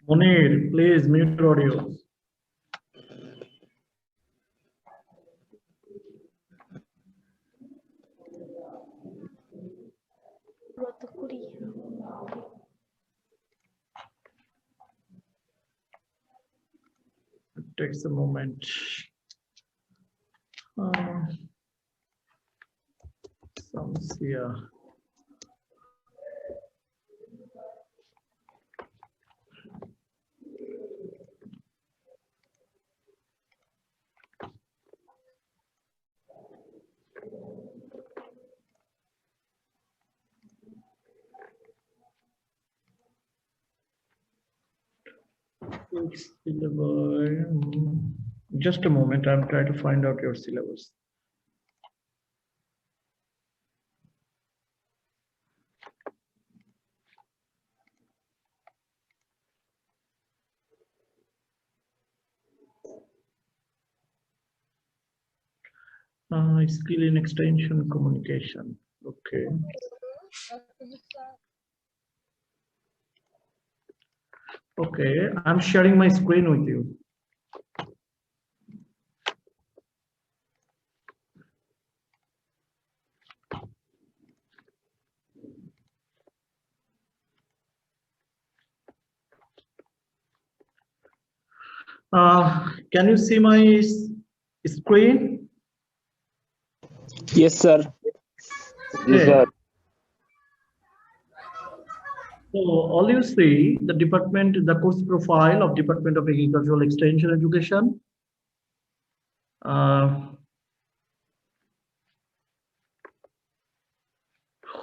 Munir, please mute your audio. It takes a moment. Samsia. Just a moment, I'm trying to find out your syllabus. Skill in extension communication. Okay. Okay, I'm sharing my screen with you. Can you see my screen? Yes, sir. Yes, sir. So all you see, the department, the course profile of Department of Agricultural Extension Education.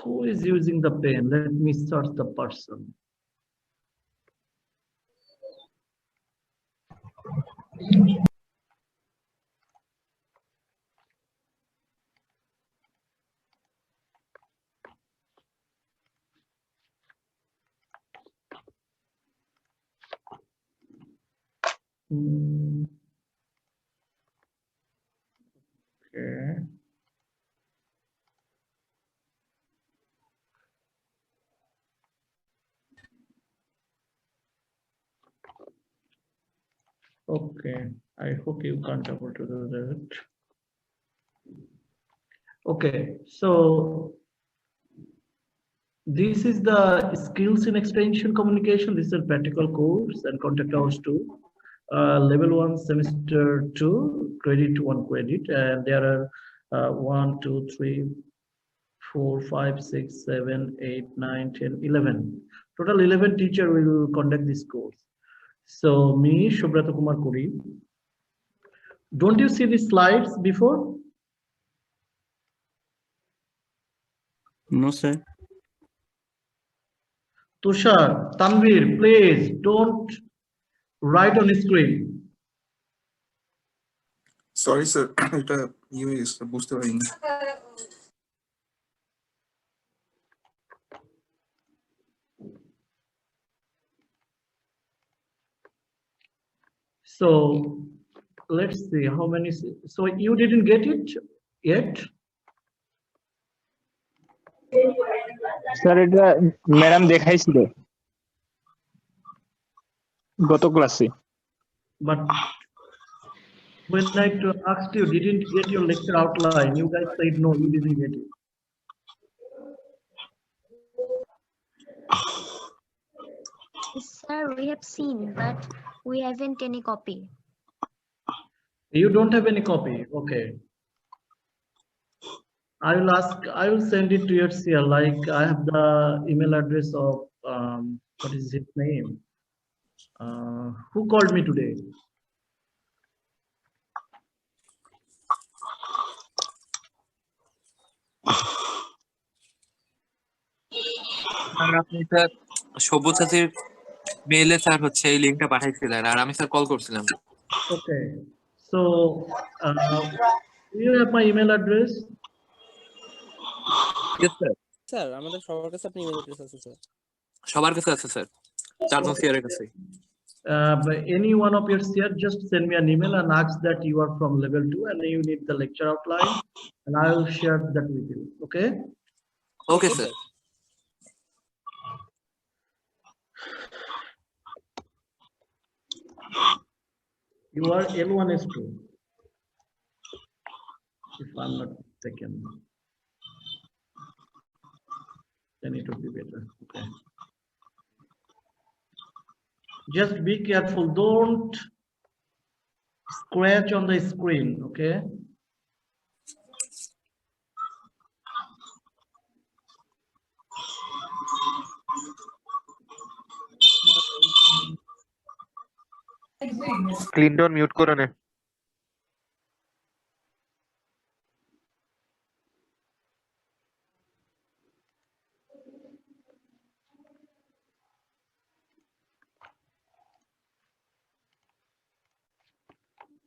Who is using the pen? Let me search the person. Okay. Okay, I hope you can't able to do that. Okay, so this is the skills in extension communication. This is a practical course and contact hours 2. Level 1, semester 2, credit 1 credit, and there are 1, 2, 3, 4, 5, 6, 7, 8, 9, 10, 11. Total 11 teacher will conduct this course. So me, Shubrata Kumar Kuri. Don't you see the slides before? No, sir. Tushar, Tanvir, please don't write on the screen. Sorry, sir. এটা বুঝতে পারিনি। So let's see how many. So you didn't get it yet? Sir এটা madam দেখাইছিল গত ক্লাসে। But when I asked you, didn't get your lecture outline, you guys said no, you didn't get it. Sir, we have seen, but we haven't any copy. You don't have any copy, okay. I will send it to your CR, like I have the email address of, what is his name? Who called me today? Sir আপনি sir সবুজ সাথীর মেইলে sir হচ্ছে এই লিংকটা পাঠাইছিলেন আর আমি sir call করছিলাম। Okay. So, do you have my email address? Yes, sir. Sir আমাদের সবার কাছে আপনি ইমেল অ্যাড্রেস আছে স্যার। সবার কাছে আছে স্যার, চারজন সিআরের কাছে। But any one of your CR, just send me an email and ask that you are from level 2 and you need the lecture outline, and I will share that with you. Okay. Okay, sir. You are L1S2, if I'm not mistaken. Then it would be better. Okay. Just be careful. Don't scratch on the screen. Okay. Clinton mute করে নে।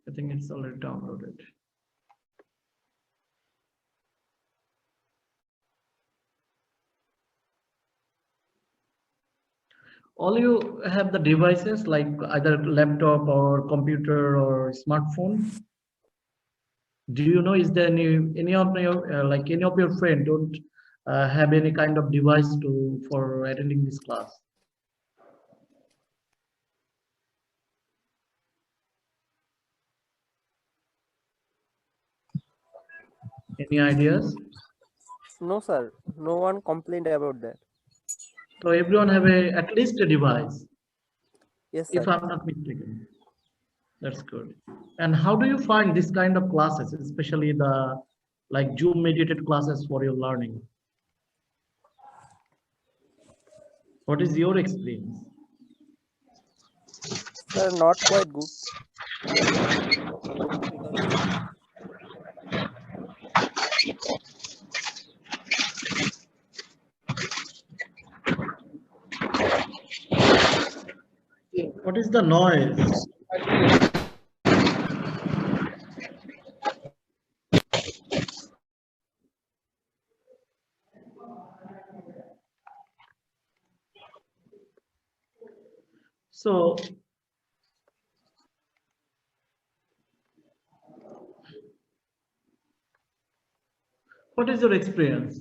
I think it's already downloaded. All you have the devices like either laptop or computer or smartphone. Do you know, is there any of your like any of your friend don't have any kind of device for attending this class? Any ideas? No sir, no one complained about that. So everyone have at least a device, Yes if sir. I'm not mistaken. That's good. And how do you find this kind of classes, especially the like Zoom mediated classes for your learning? What is your experience? Sir, not quite good. What is the noise? So what is your experience?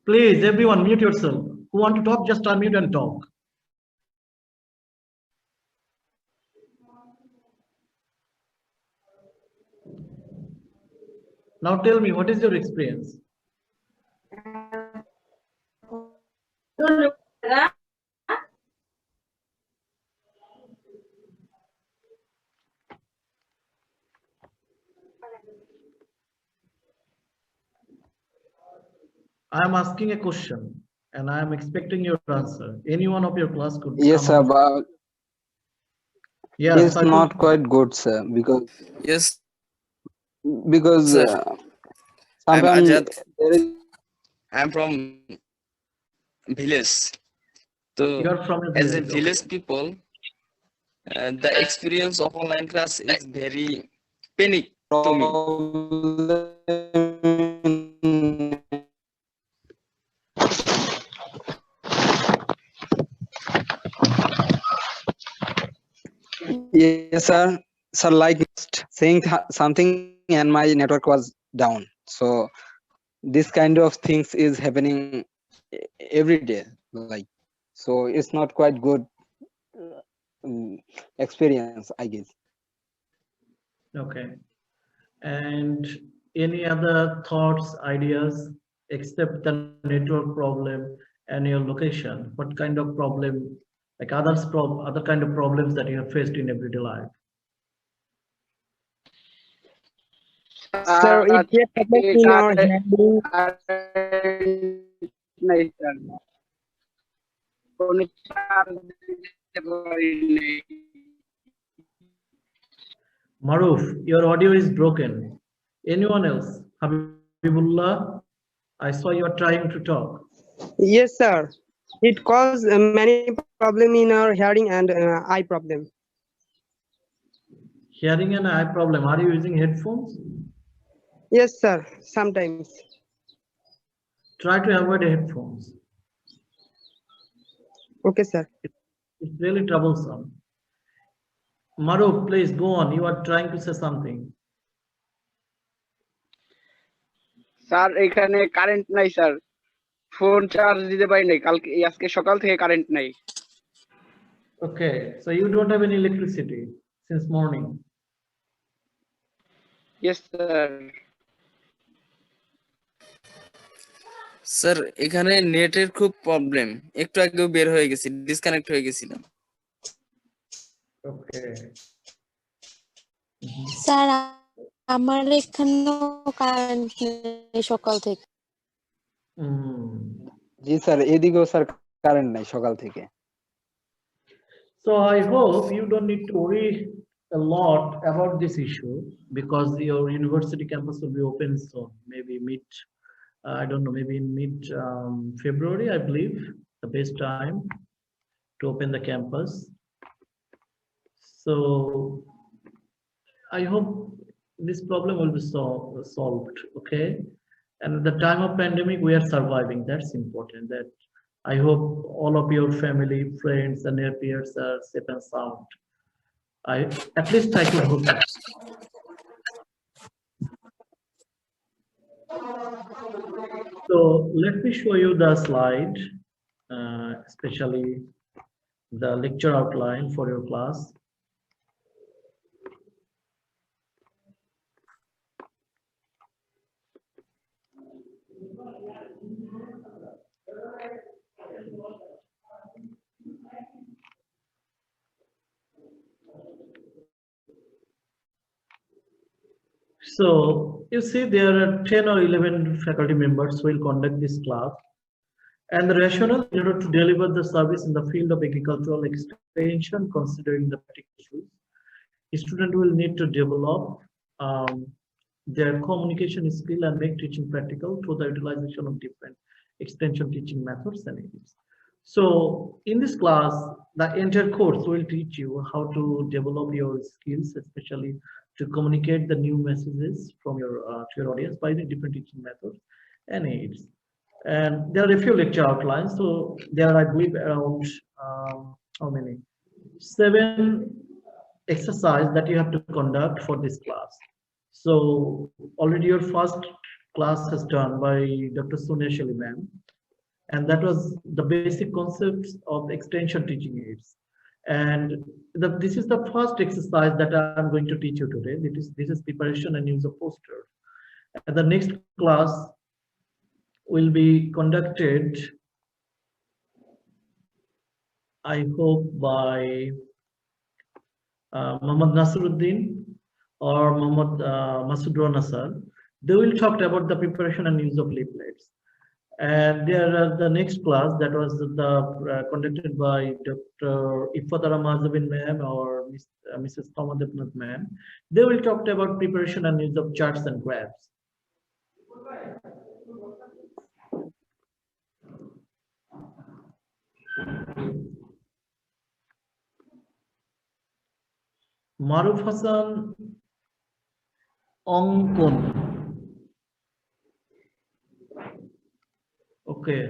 Please, everyone, mute yourself. Who want to talk, just unmute and talk. Now tell me, what is your experience? I am asking a question and I am expecting your answer. Any one of your class could Yes, come sir, up. but Yes, it's Saiful. not quite good, sir, because Yes, because sir. I'm sometimes Ajat. there is I'm from village. You So, are from a as a village. village Okay. people, the experience of online class is very panic to me. problem. Yes, sir. Sir, like saying something and my network was down. So this kind of things is happening every day. Like, so it's not quite good experience, I guess. Okay. And any other thoughts, ideas, except the network problem and your location? What kind of problem, like other kind of problems that you have faced in everyday life? Sir, it kept affecting our handling. Maruf, your audio is broken. Anyone else? Habibullah, I saw you are trying to talk. Yes, sir. It caused many problem in our hearing and eye problem. Hearing and eye problem. Are you using headphones? Yes, sir. Sometimes. Try to avoid headphones. Okay, sir. It's really troublesome. Maruf, please go on. You are trying to say something. Sir এখানে current নাই sir, phone charge দিতে পারি নাই, কালকে আজকে সকাল থেকে current নাই। Okay, so you don't have any electricity since morning. Yes sir. Sir এখানে নেটের খুব প্রবলেম, একটু আগেও বের হয়ে গেছি, ডিসকানেক্ট হয়ে গেছিলাম। Okay. স্যার আমার এখানেও কারেন্ট নেই সকাল থেকে। জি স্যার, এদিকেও স্যার কারেন্ট নাই সকাল থেকে। So I hope you don't need to worry a lot about this issue because your university campus will be open soon, maybe mid, I don't know, maybe in mid February, I believe, the best time to open the campus. So I hope this problem will be solved, okay? And at the time of pandemic, we are surviving. That's important. That I hope all of your family, friends, and their peers are safe and sound. At least I could hope that. So let me show you the slide, especially the lecture outline for your class. So you see there are 10 or 11 faculty members who will conduct this class. And the rationale in order to deliver the service in the field of agricultural extension, considering the practical issues, a student will need to develop their communication skill and make teaching practical through the utilization of different extension teaching methods and aids. So in this class, the entire course will teach you how to develop your skills, especially to communicate the new messages from your to your audience by the different teaching methods and aids. And there are a few lecture outlines. So there are, I believe, around how many? 7 exercises that you have to conduct for this class. So already your first class has done by Dr. Sonia Shelley ma'am, and that was the basic concepts of extension teaching aids. And this is the first exercise that I'm going to teach you today. This is preparation and use of posters. And the next class will be conducted, I hope, by Muhammad Nasiruddin or Muhammad Masood Rana sir. They will talk about the preparation and use of leaflets. And there are the next class that was conducted by Dr. Ifatara Mazabin ma'am or Mrs. Thomadevnath ma'am. They will talk about preparation and use of charts and graphs. Maruf Hassan Ongkon. Okay.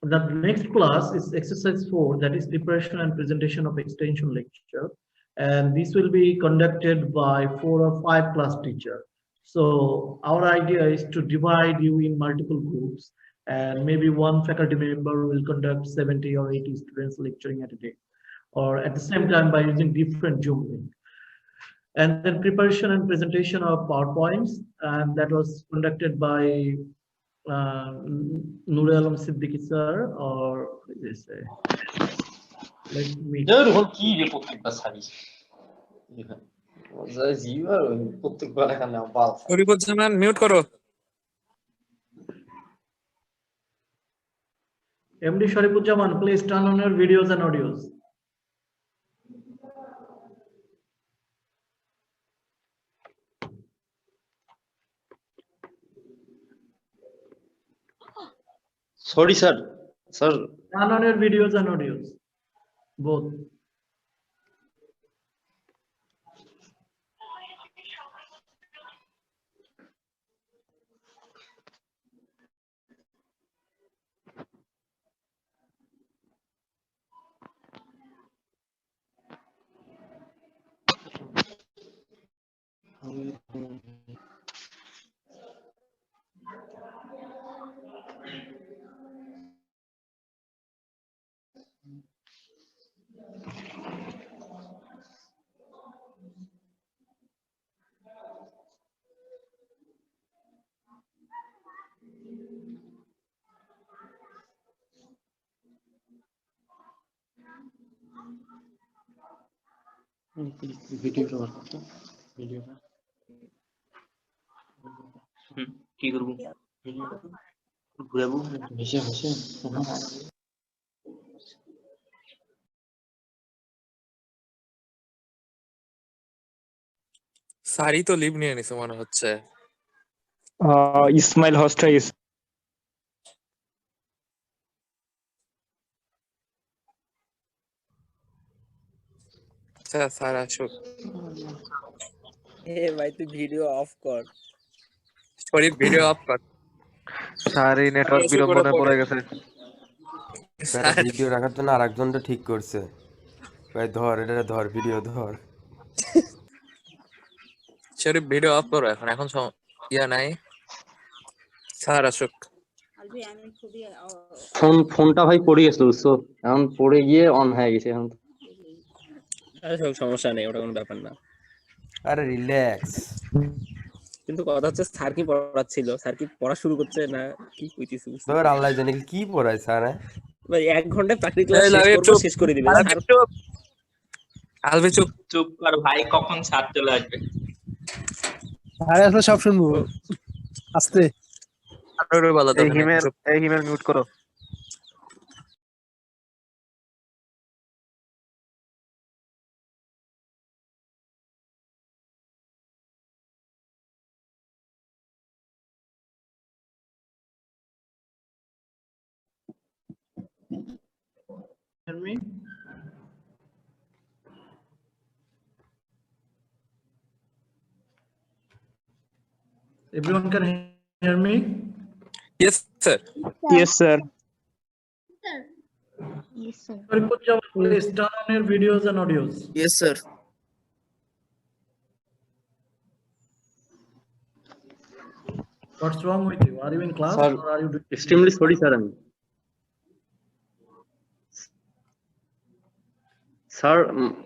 The next class is exercise 4, that is preparation and presentation of extension lecture. And this will be conducted by 4 or 5 class teachers. So our idea is to divide you in multiple groups, and maybe one faculty member will conduct 70 or 80 students lecturing at a day, or at the same time by using different Zoom link. And then preparation and presentation of PowerPoints, and that was conducted by Nur Alam Siddiqui sir, or what did they say? Let me. Sharifuzzaman mute করো। MD Sharifuzzaman, please turn on your videos and audios. Sorry, sir. Sir, Turn on your videos and audios, both. কি করবো? ঘুরাবো হেসে হেসে। স্যারই তো leave নিয়ে নিছে মনে হচ্ছে। Ismail Hosta is আচ্ছা স্যার আসুক। এ ভাই তুই ভিডিও অফ কর। শরীফ ভিডিও অফ কর। স্যার এই নেটওয়ার্ক বিড়ম্বনায় পড়ে গেছে। স্যার ভিডিও রাখার জন্য আরেকজনটা ঠিক করছে। ভাই ধর এটা ধর ভিডিও ধর। শরীফ ভিডিও অফ করো এখন, এখন ইয়া নাই। স্যার আসুক। ফোনটা ভাই পড়ে গেছিল, বুঝছো? এখন পড়ে গিয়ে অন হয়ে গেছে এখন। সমস্যা নেই, ওটা কোনো ব্যাপার না। আরে রিল্যাক্স। কিন্তু কথা হচ্ছে স্যার কি পড়াচ্ছিল, স্যার কি পড়া শুরু করছে না কি কইতেছে? ধর আল্লাহ জানে কি পড়ায় স্যার। ভাই 1 ঘন্টায় প্র্যাকটিক্যাল ক্লাস শেষ করব, শেষ করে দিবে স্যার। আলবে চুপ চুপ কর ভাই, কখন স্যার চলে আসবে? আরে আসলে সব শুনবো আস্তে। এই হিমেল মিউট করো। Hear me? Everyone can hear me? Yes, sir. Yes, sir. Yes, sir. Please turn on your videos and audios. Yes, sir. What's wrong with you? Are you in class Sir, or are you doing? Extremely sorry, sir. Sir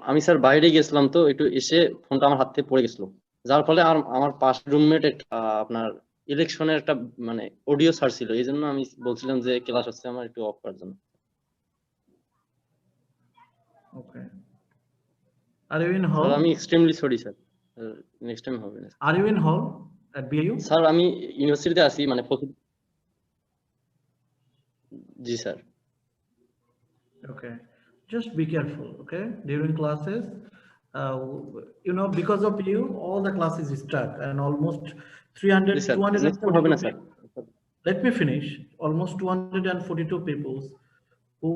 আমি sir বাইরে গেছিলাম, তো একটু এসে ফোনটা আমার হাত থেকে পড়ে গেছিল, যার ফলে আমার পাশের রুমমেট আপনার ইলেকশনের একটা মানে অডিও সার ছিল, এই জন্য আমি বলছিলাম যে ক্লাস হচ্ছে আমার একটু অফ করার জন্য। Okay. Are you in hall? Sir আমি extremely sorry sir, next time হবে না। Are you in hall at BU? Sir আমি ইউনিভার্সিটিতে আছি, মানে জি sir. Okay. Just be careful, okay? During classes, you know, because of you, all the classes is stuck and almost 300, G sir, next time হবে না sir. Let me finish. Almost 242 people who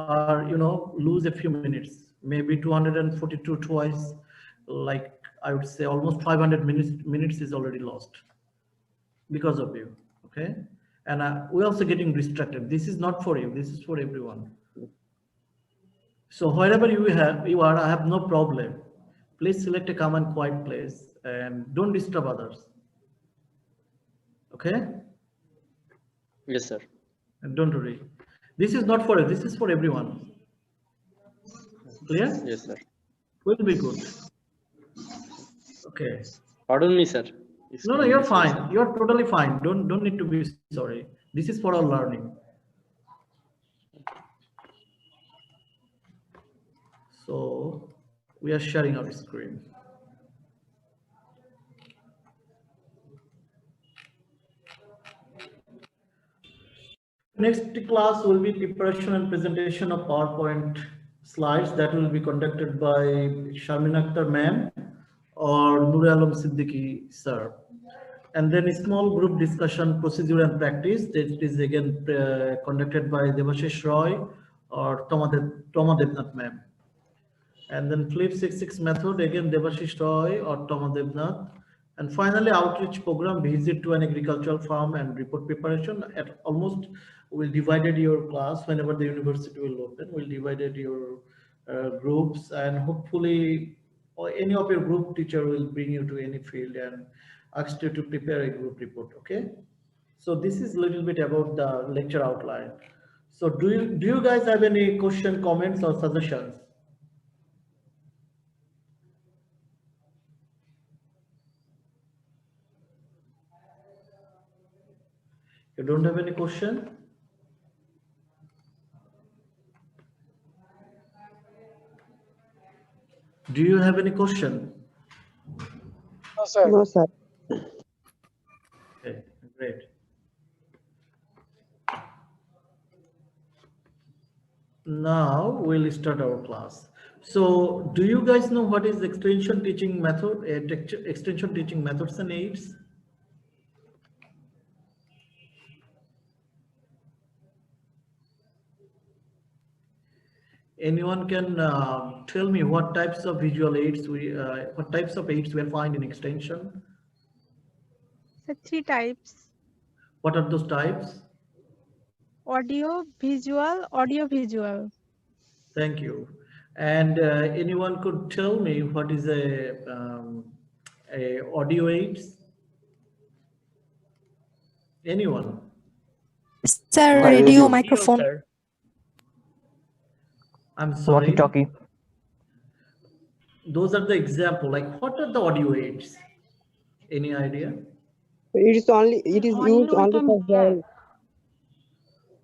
are, you know, lose a few minutes, maybe 242 twice, like I would say almost 500 minutes is already lost because of you, okay? And we're also getting distracted. This is not for you, this is for everyone. So wherever you are, I have no problem. Please select a calm and quiet place and don't disturb others. Okay? Yes, sir. And don't worry. This is not for you, this is for everyone. Clear? Yes, sir. Will be good. Okay. Pardon me, sir. No, you're fine. You're totally fine. Don't need to be sorry. This is for our learning. So we are sharing our screen. Next class will be preparation and presentation of PowerPoint slides that will be conducted by Sharmin Akhtar ma'am or Nur Alam Siddiqui sir. And then a small group discussion procedure and practice. That is again conducted by Devashish Roy or Toma Devnath ma'am. And then Flip 66 method, again Devashish Roy or Toma Devnath. And finally, outreach program, visit to an agricultural farm and report preparation. At almost, we'll divided your class whenever the university will open. We'll divided your groups, and hopefully, or any of your group teacher will bring you to any field and ask you to prepare a group report. Okay. So this is a little bit about the lecture outline. So do you guys have any question, comments, or suggestions? You don't have any question? Do you have any question? No, sir. No, sir. Okay, great. Now we'll start our class. So do you guys know what is extension teaching method, extension teaching methods and aids? Anyone can tell me what types of visual aids what types of aids we find in extension? So 3 types: What are those types? audio, visual, audio visual. Thank you. And anyone could tell me what is a audio aids? Anyone? Sir, radio, microphone. I'm sorry. Walkie-talkie. Those are the example. Like, what are the audio aids? Any idea? It is used only for hearing.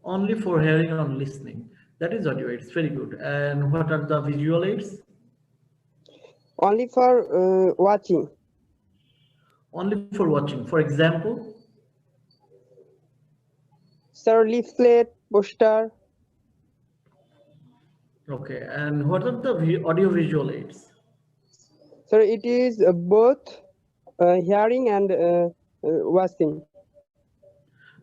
Only for hearing and listening. That is audio aids. Very good. And what are the visual aids? Only for watching. Only for watching. For example? Sir, leaflet, poster. Okay. And what are the audio visual aids? Sir, it is both hearing and watching.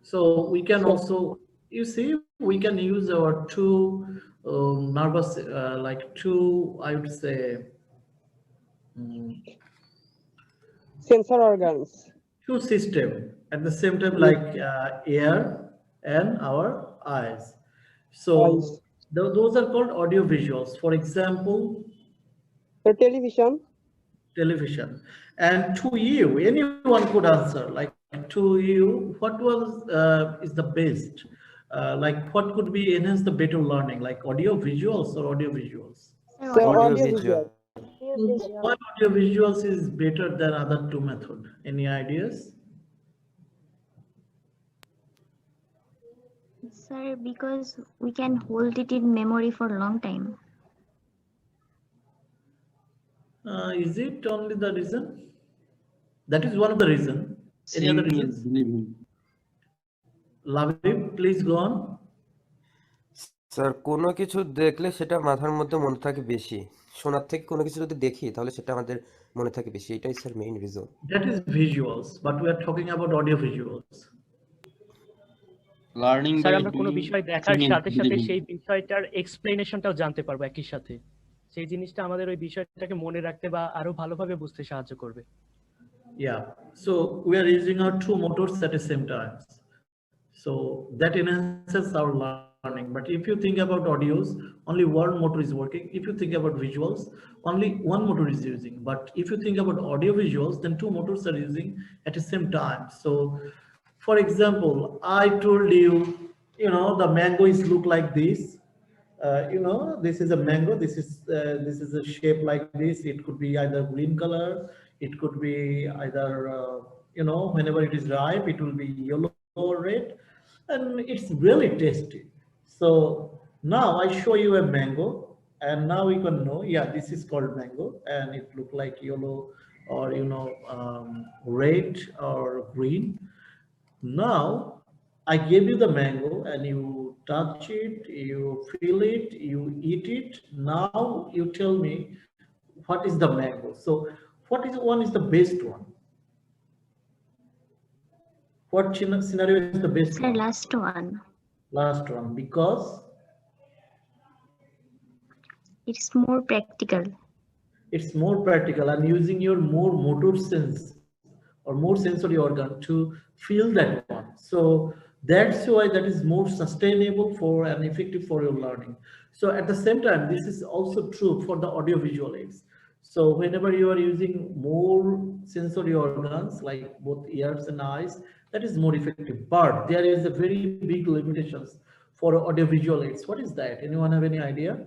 So we can also, you see, we can use our two nervous, like two, I would say, sensor organs. two system at the same time, like ear and our eyes. So those are called audio visuals. For example, the television. Television. And to you, anyone could answer. Like to you, what was is the best? Like what could be enhance the better learning? Like audio visuals or audio visuals? Audio visual. What audio visuals is better than other two method? Any ideas? Sir, because we can hold it in memory for a long time. Is it only the reason? That is one of the reason. Any other reasons? Lavip, please go on. Sir কোনো কিছু দেখলে সেটা মাথার মধ্যে মনে থাকে বেশি, শোনার থেকে কোনো কিছু যদি দেখি তাহলে সেটা আমাদের মনে থাকে বেশি, এটাই sir main reason. That is visuals, but we are talking about audio visuals. Learning sir আমরা কোনো বিষয় দেখার সাথে সাথে সেই বিষয়টার এক্সপ্লেনেশনটাও জানতে পারবো একই সাথে। সেই জিনিসটা আমাদের ওই বিষয়টাকে মনে রাখতে বা আরো ভালোভাবে বুঝতে সাহায্য করবে। Yeah, so we are using our two motors at the same time. So that enhances our learning. But if you think about audios, only one motor is working. If you think about visuals, only one motor is using. But if you think about audio visuals, then two motors are using at the same time. So for example, I told you, the mango is look like this. This is a mango. This is a shape like this. It could be either green color. It could be either, whenever it is ripe, it will be yellow or red, and it's really tasty. So now I show you a mango, and now you can know, yeah, this is called mango, and it look like yellow or red or green. Now I gave you the mango, and you touch it, you feel it, you eat it. Now you tell me what is the mango. So what is one is the best one? What scenario is the best Sir, one? last one. Last one, because It's more practical. it's more practical and using your more motor sense or more sensory organ to feel that one. So that's why that is more sustainable for and effective for your learning. So at the same time, this is also true for the audio visual aids. So whenever you are using more sensory organs like both ears and eyes, that is more effective. But there is a very big limitations for audio visual aids. What is that? Anyone have any idea?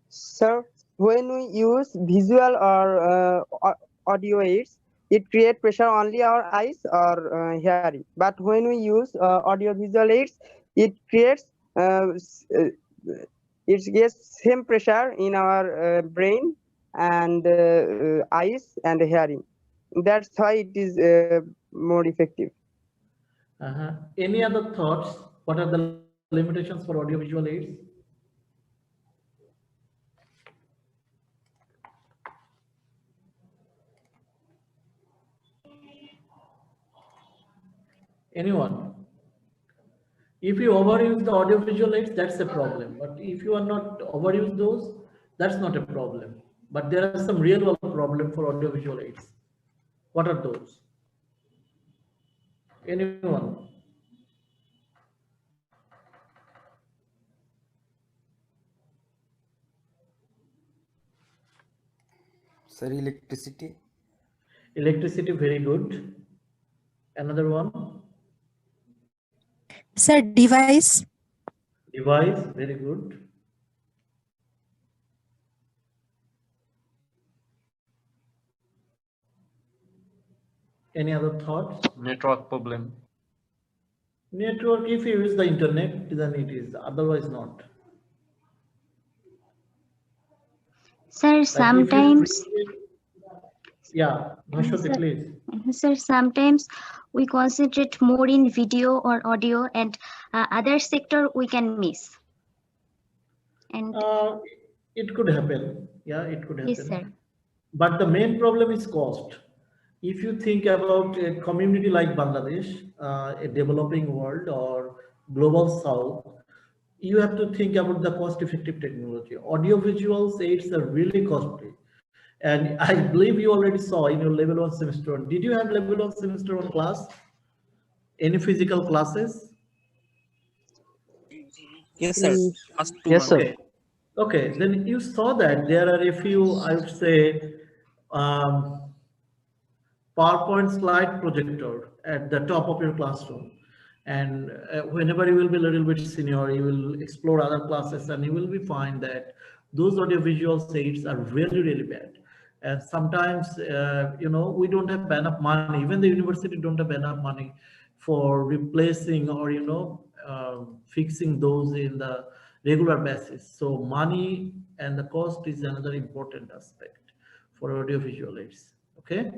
Sir, when we use visual or audio aids, it creates pressure only our eyes or hearing. But when we use audio visual aids, it creates it gets same pressure in our brain and eyes and hearing. That's why it is more effective. Any other thoughts? What are the limitations for audio visual aids? Anyone? If you overuse the audio visual aids, that's a problem. But if you are not overuse those, that's not a problem. But there are some real world problem for audio visual aids. What are those? Anyone? Sir, electricity. Electricity, very good. Another one? Sir, device. Device, very good. Any other thoughts? Network problem. Network, if you use the internet, then it is, otherwise not. Sir, Like if you sometimes. yeah, Bhashwati, please. Sir, sometimes we concentrate more in video or audio, and other sector we can miss. And It could happen. Yeah, it could happen. yes, sir. But the main problem is cost. If you think about a community like Bangladesh, a developing world or global south, you have to think about the cost-effective technology. Audio visuals aids are really costly. And I believe you already saw in your level 1 semester one. Did you have level 1 semester 1 class? Any physical classes? Yes, sir. First 2 Yes, months. sir. Okay, then you saw that there are a few, I would say, PowerPoint slide projector at the top of your classroom. And whenever you will be a little bit senior, you will explore other classes and you will be find that those audio visual aids are really, really bad. And sometimes, you know, we don't have enough money, even the university don't have enough money for replacing or, you know, fixing those in the regular basis. So money and the cost is another important aspect for audio visual aids. Okay.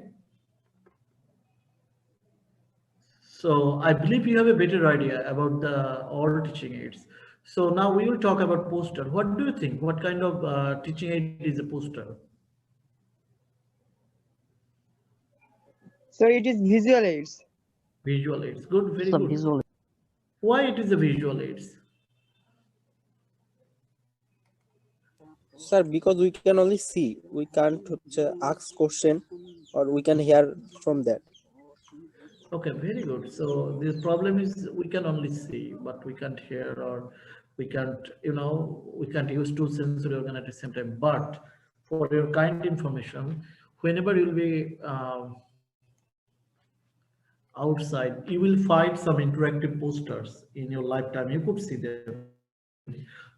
So I believe you have a better idea about the all teaching aids. So now we will talk about poster. What do you think? What kind of teaching aid is a poster? So it is visual aids. Visual aids. Good, very Some good. visual. Why it is a visual aids? Sir, because we can only see, we can't ask question or we can hear from that. Okay, very good. So the problem is we can only see, but we can't hear or we can't, you know, we can't use two sensory organs at the same time. But for your kind information, whenever you'll be outside, you will find some interactive posters in your lifetime. You could see them.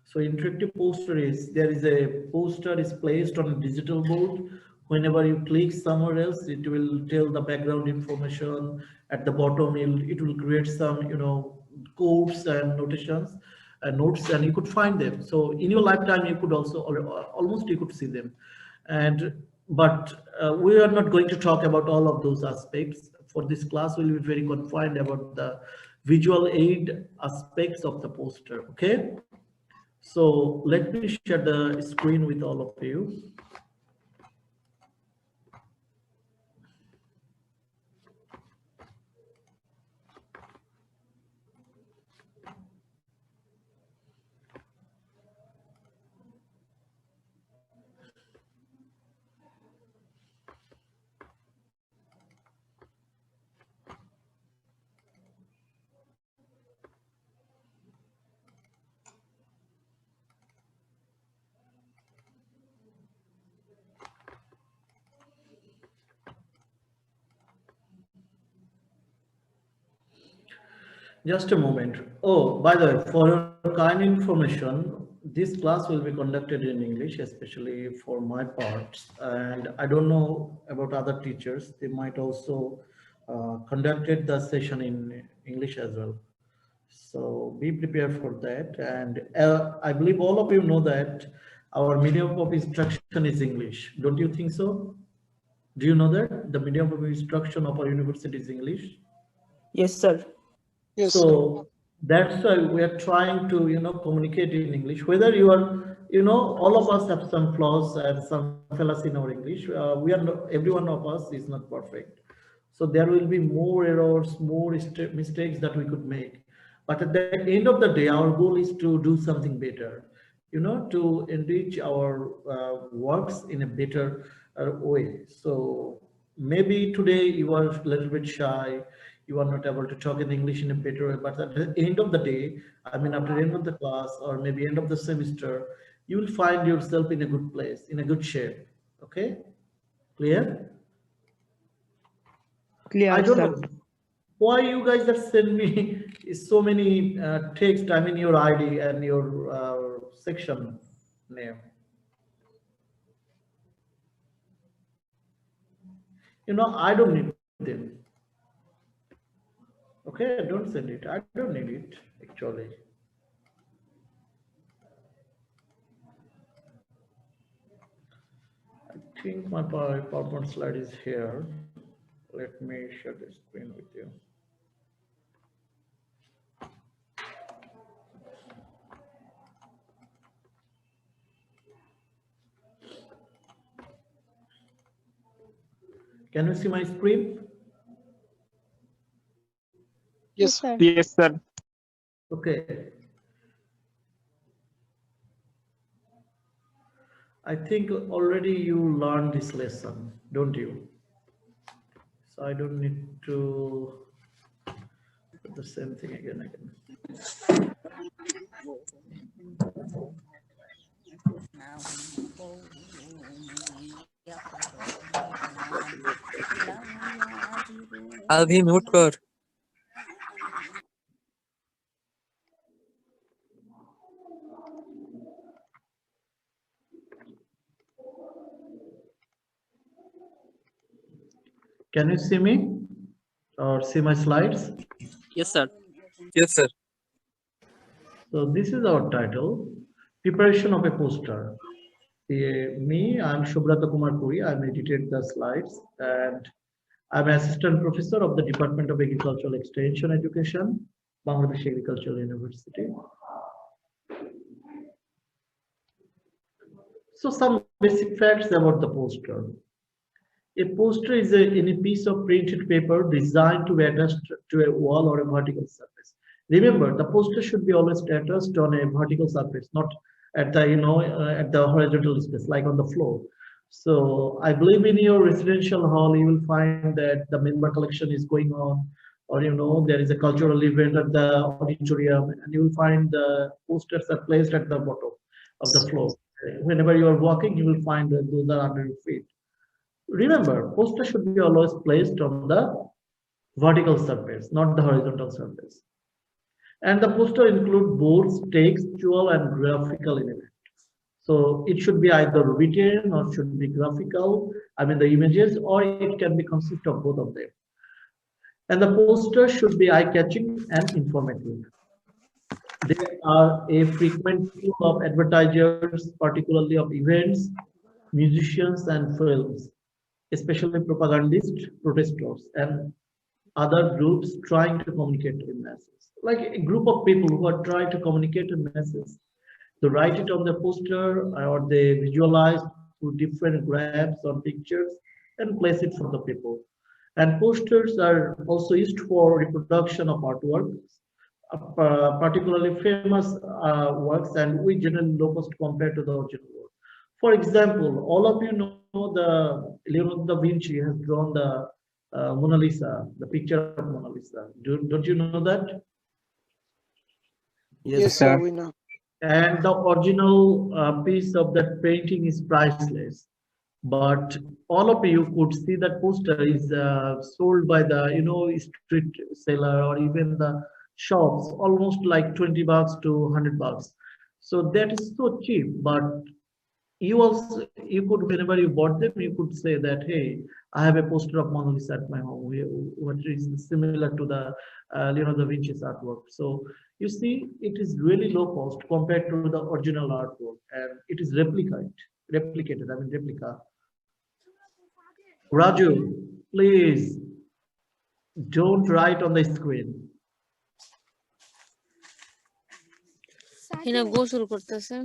So interactive poster is, there is a poster is placed on a digital board. Whenever you click somewhere else, it will tell the background information. At the bottom, it will create some, you know, codes and notations and notes, and you could find them. So in your lifetime, you could also almost you could see them. And but we are not going to talk about all of those aspects. For this class, we'll be very confined about the visual aid aspects of the poster. Okay. So let me share the screen with all of you. Just a moment. Oh, by the way, for your kind information, this class will be conducted in English, especially for my parts. And I don't know about other teachers. They might also conducted the session in English as well. So be prepared for that. And I believe all of you know that our medium of instruction is English. Don't you think so? Do you know that the medium of instruction of our university is English? Yes, sir. Yes, So that's why we are trying to, communicate in English. Whether you are, all of us have some flaws and some fallacy in our English. We are not, every one of us is not perfect. So there will be more errors, more mistakes that we could make. But at the end of the day, our goal is to do something better, to enrich our works in a better way. So maybe today you are a little bit shy, you are not able to talk in English in a better way, but at the end of the day, I mean, after the end of the class or maybe end of the semester, you will find yourself in a good place, in a good shape. Okay, clear? Clear, I don't sir. know why you guys have sent me so many text. I mean, your ID and your section name. I don't need them. Okay, don't send it. I don't need it actually. I think my PowerPoint slide is here. Let me share the screen with you. Can you see my screen? yes, sir. yes, sir. Okay. I think already you learned this lesson, don't you? So I don't need to put the same thing again. Alvi mute কর। Can you see me or see my slides? Yes, sir. Yes, sir. So this is our title, preparation of a poster. I'm Shubrata Kumar Puri. I'm edited the slides and I'm assistant professor of the Department of Agricultural Extension Education, Bangladesh Agricultural University. So some basic facts about the poster. A poster is any piece of printed paper designed to be attached to a wall or a vertical surface. Remember, the poster should be always attached on a vertical surface, not at the at the horizontal space, like on the floor. So I believe in your residential hall, you will find that the member collection is going on, or there is a cultural event at the auditorium, and you will find the posters are placed at the bottom of the floor. Whenever you are walking, you will find that those are under your feet. Remember, poster should be always placed on the vertical surface, not the horizontal surface. And the poster include boards, textual and graphical elements. So it should be either written or should be graphical, I mean the images, or it can be consist of both of them. And the poster should be eye-catching and informative. They are a frequent tool of advertisers, particularly of events, musicians and films, especially propagandists, protesters, and other groups trying to communicate to the masses. Like a group of people who are trying to communicate to masses. They write it on the poster or they visualize through different graphs or pictures and place it for the people. And posters are also used for reproduction of artworks, particularly famous works, and we generally low cost compared to the original work. For example, all of you know the Leonardo da Vinci has drawn the Mona Lisa, the picture of Mona Lisa. Don't you know that? Yes, sir, we know. And the original piece of that painting is priceless. But all of you could see that poster is sold by the street seller or even the shops, almost like 20 bucks to 100 bucks. So that is so cheap, but you could, whenever you bought them, you could say that, hey, I have a poster of Mona Lisa at my home, what is similar to the Leonardo da Vinci's artwork. So you see, it is really low cost compared to the original artwork, and it is replicated. I mean, replica. Raju, please don't write on the screen. হিনা গোসল করতেছে।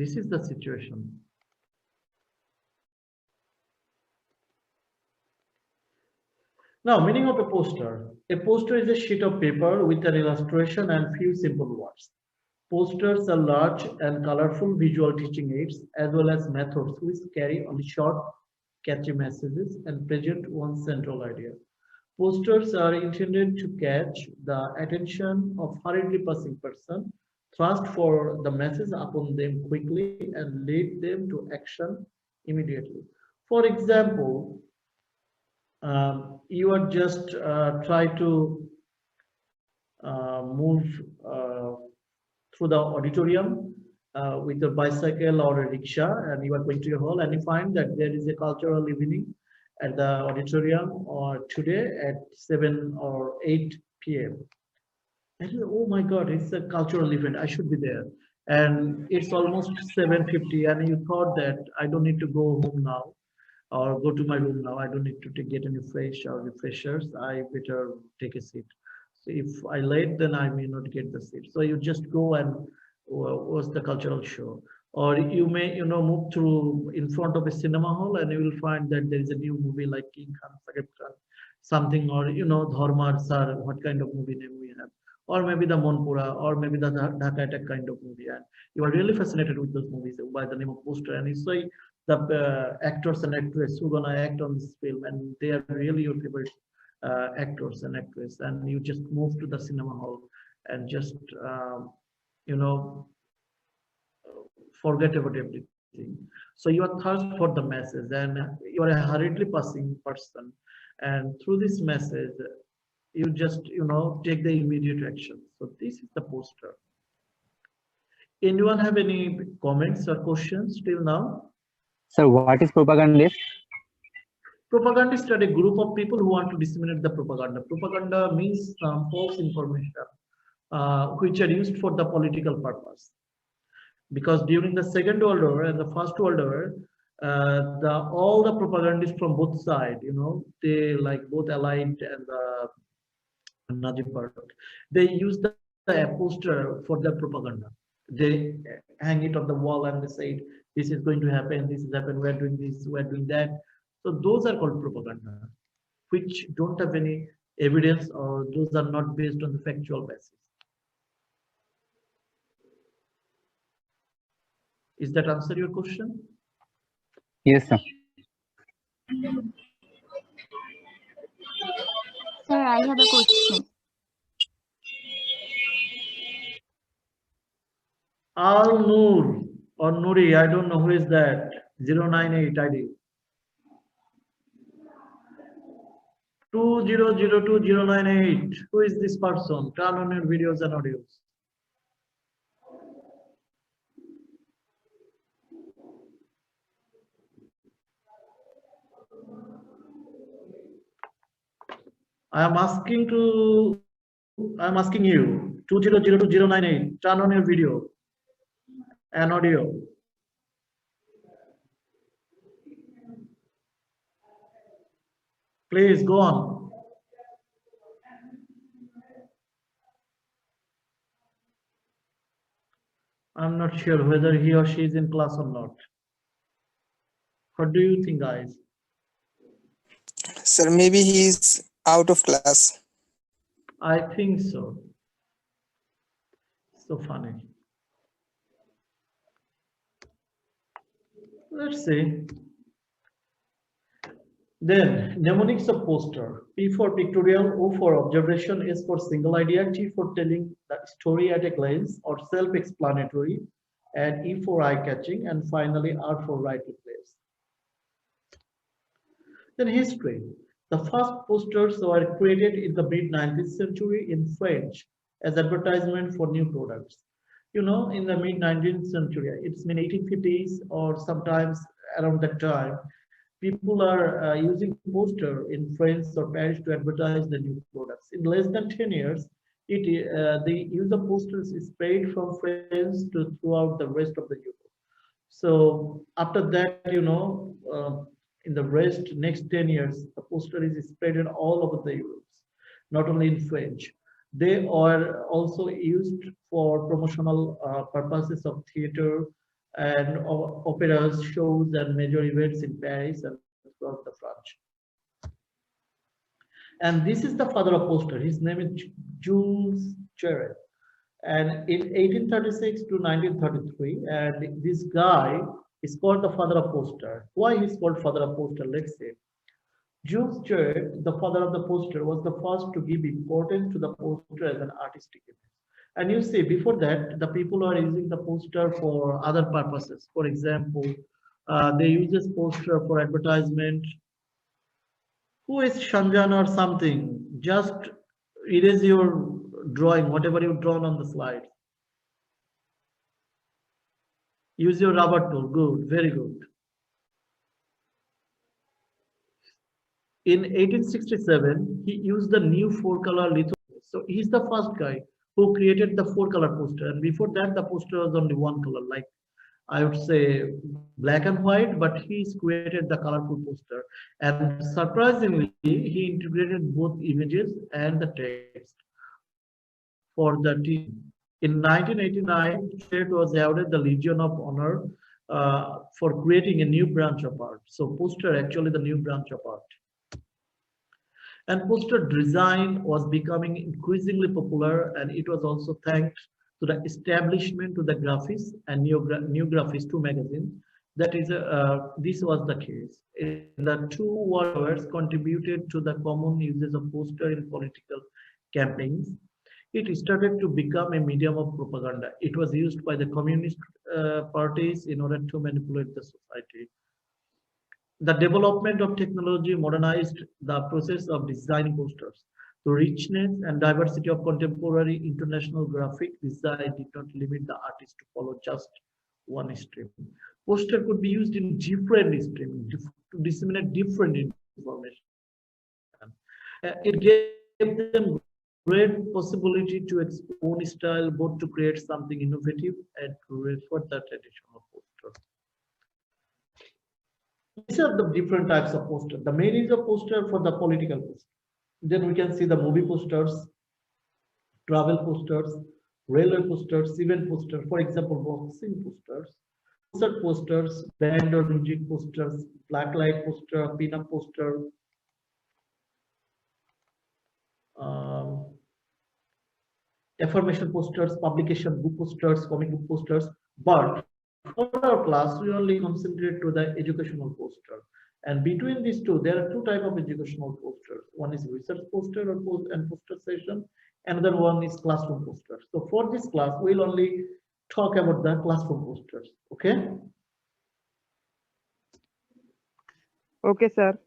This is the situation. Now, meaning of a poster. A poster is a sheet of paper with an illustration and few simple words. Posters are large and colorful visual teaching aids, as well as methods which carry only short, catchy messages and present one central idea. Posters are intended to catch the attention of hurriedly passing person, thrust for the message upon them quickly, and lead them to action immediately. For example, you are just try to move through the auditorium with a bicycle or a rickshaw, and you are going to your hall, and you find that there is a cultural evening at the auditorium or today at 7 or 8 p.m. And you, oh my God, it's a cultural event, I should be there. And it's almost 7:50, and you thought that I don't need to go home now or go to my room now. I don't need to get any fresh or refreshers. I better take a seat. So if I late, then I may not get the seat. So you just go and watch the cultural show. Or you may, move through in front of a cinema hall, and you will find that there is a new movie like King Khan, Sakib Khan, something, or Dharmar Sar, what kind of movie name we have, or maybe the Monpura, or maybe the Dhaka Attack kind of movie, and you are really fascinated with those movies by the name of poster, and you see the actors and actresses who are gonna act on this film, and they are really your favorite actors and actresses, and you just move to the cinema hall and just forget about everything. So you are thirst for the message, and you are a hurriedly passing person, and through this message you just take the immediate action. So this is the poster. Anyone have any comments or questions till now? Sir, what is propagandist? Propagandists are a group of people who want to disseminate the propaganda. Propaganda means some false information which are used for the political purpose. Because during the Second World War and the First World War, all the propagandists from both sides, they like both Allied and the Nazi part, they use the poster for their propaganda. They hang it on the wall and they say, this is going to happen, this is happening, we're doing this, we're doing that. So those are called propaganda, which don't have any evidence, or those are not based on the factual basis. Is that answer your question? Yes, sir. Sir, I have a question. Al Noor or Nuri, I don't know who is that. 098 ID. 2002098. Who is this person? Turn on your videos and audios. I am asking you, 2002098. Turn on your video and audio. Please go on. I'm not sure whether he or she is in class or not. What do you think, guys? Sir, maybe he is out of class. I think so. So funny. Let's see. Then mnemonics of poster. P for pictorial, O for observation, S for single idea, T for telling the story at a glance or self-explanatory, and E for eye-catching, and finally R for right to place. Then history. The first posters were created in the mid-19th century in French as advertisement for new products. You know, in the mid-19th century, it's in 1850s or sometimes around that time, people are using poster in France or Paris to advertise the new products. In less than 10 years, the use of posters is spread from France to throughout the rest of the Europe. So after that, you know, in the next 10 years, the poster is spread all over the Europe, not only in French. They are also used for promotional purposes of theater and operas, shows, and major events in Paris and throughout the France. And this is the father of poster. His name is Jules Chéret. And in 1836 to 1933, and this guy is called the father of poster. Why he's called father of poster? Let's say. Jules Chéret, the father of the poster, was the first to give importance to the poster as an artistic image. And you see, before that, the people are using the poster for other purposes. For example, they use this poster for advertisement. Who is Shanjan or something? Just erase your drawing, whatever you've drawn on the slide. Use your rubber tool. Good, very good. In 1867, he used the new 4-color lithography. So he's the first guy who created the 4-color poster. And before that, the poster was only 1 color, like I would say black and white, but he's created the colorful poster. And surprisingly, he integrated both images and the text for the team. In 1989, Chéret was awarded the Legion of Honor for creating a new branch of art. So poster actually the new branch of art. And poster design was becoming increasingly popular, and it was also thanks to the establishment of the graphics and new graphics 2 magazine. That is, this was the case. The two wars contributed to the common uses of poster in political campaigns. It started to become a medium of propaganda. It was used by the communist parties in order to manipulate the society. The development of technology modernized the process of designing posters. The richness and diversity of contemporary international graphic design did not limit the artist to follow just one stream. Poster could be used in different streams to disseminate different information. It gave them great possibility to explore own style, both to create something innovative and to refer the tradition of poster. These are the different types of poster. The main is a poster for the political poster. Then we can see the movie posters, travel posters, railway posters, event posters, for example, boxing posters, concert posters, band or music posters, blacklight poster, pin-up poster, affirmation posters, publication book posters, comic book posters. But for our class, we only concentrate to the educational poster. And between these two, there are two types of educational posters. One is research poster or poster session. Another one is classroom posters. So for this class, we'll only talk about the classroom posters. Okay? Okay, sir.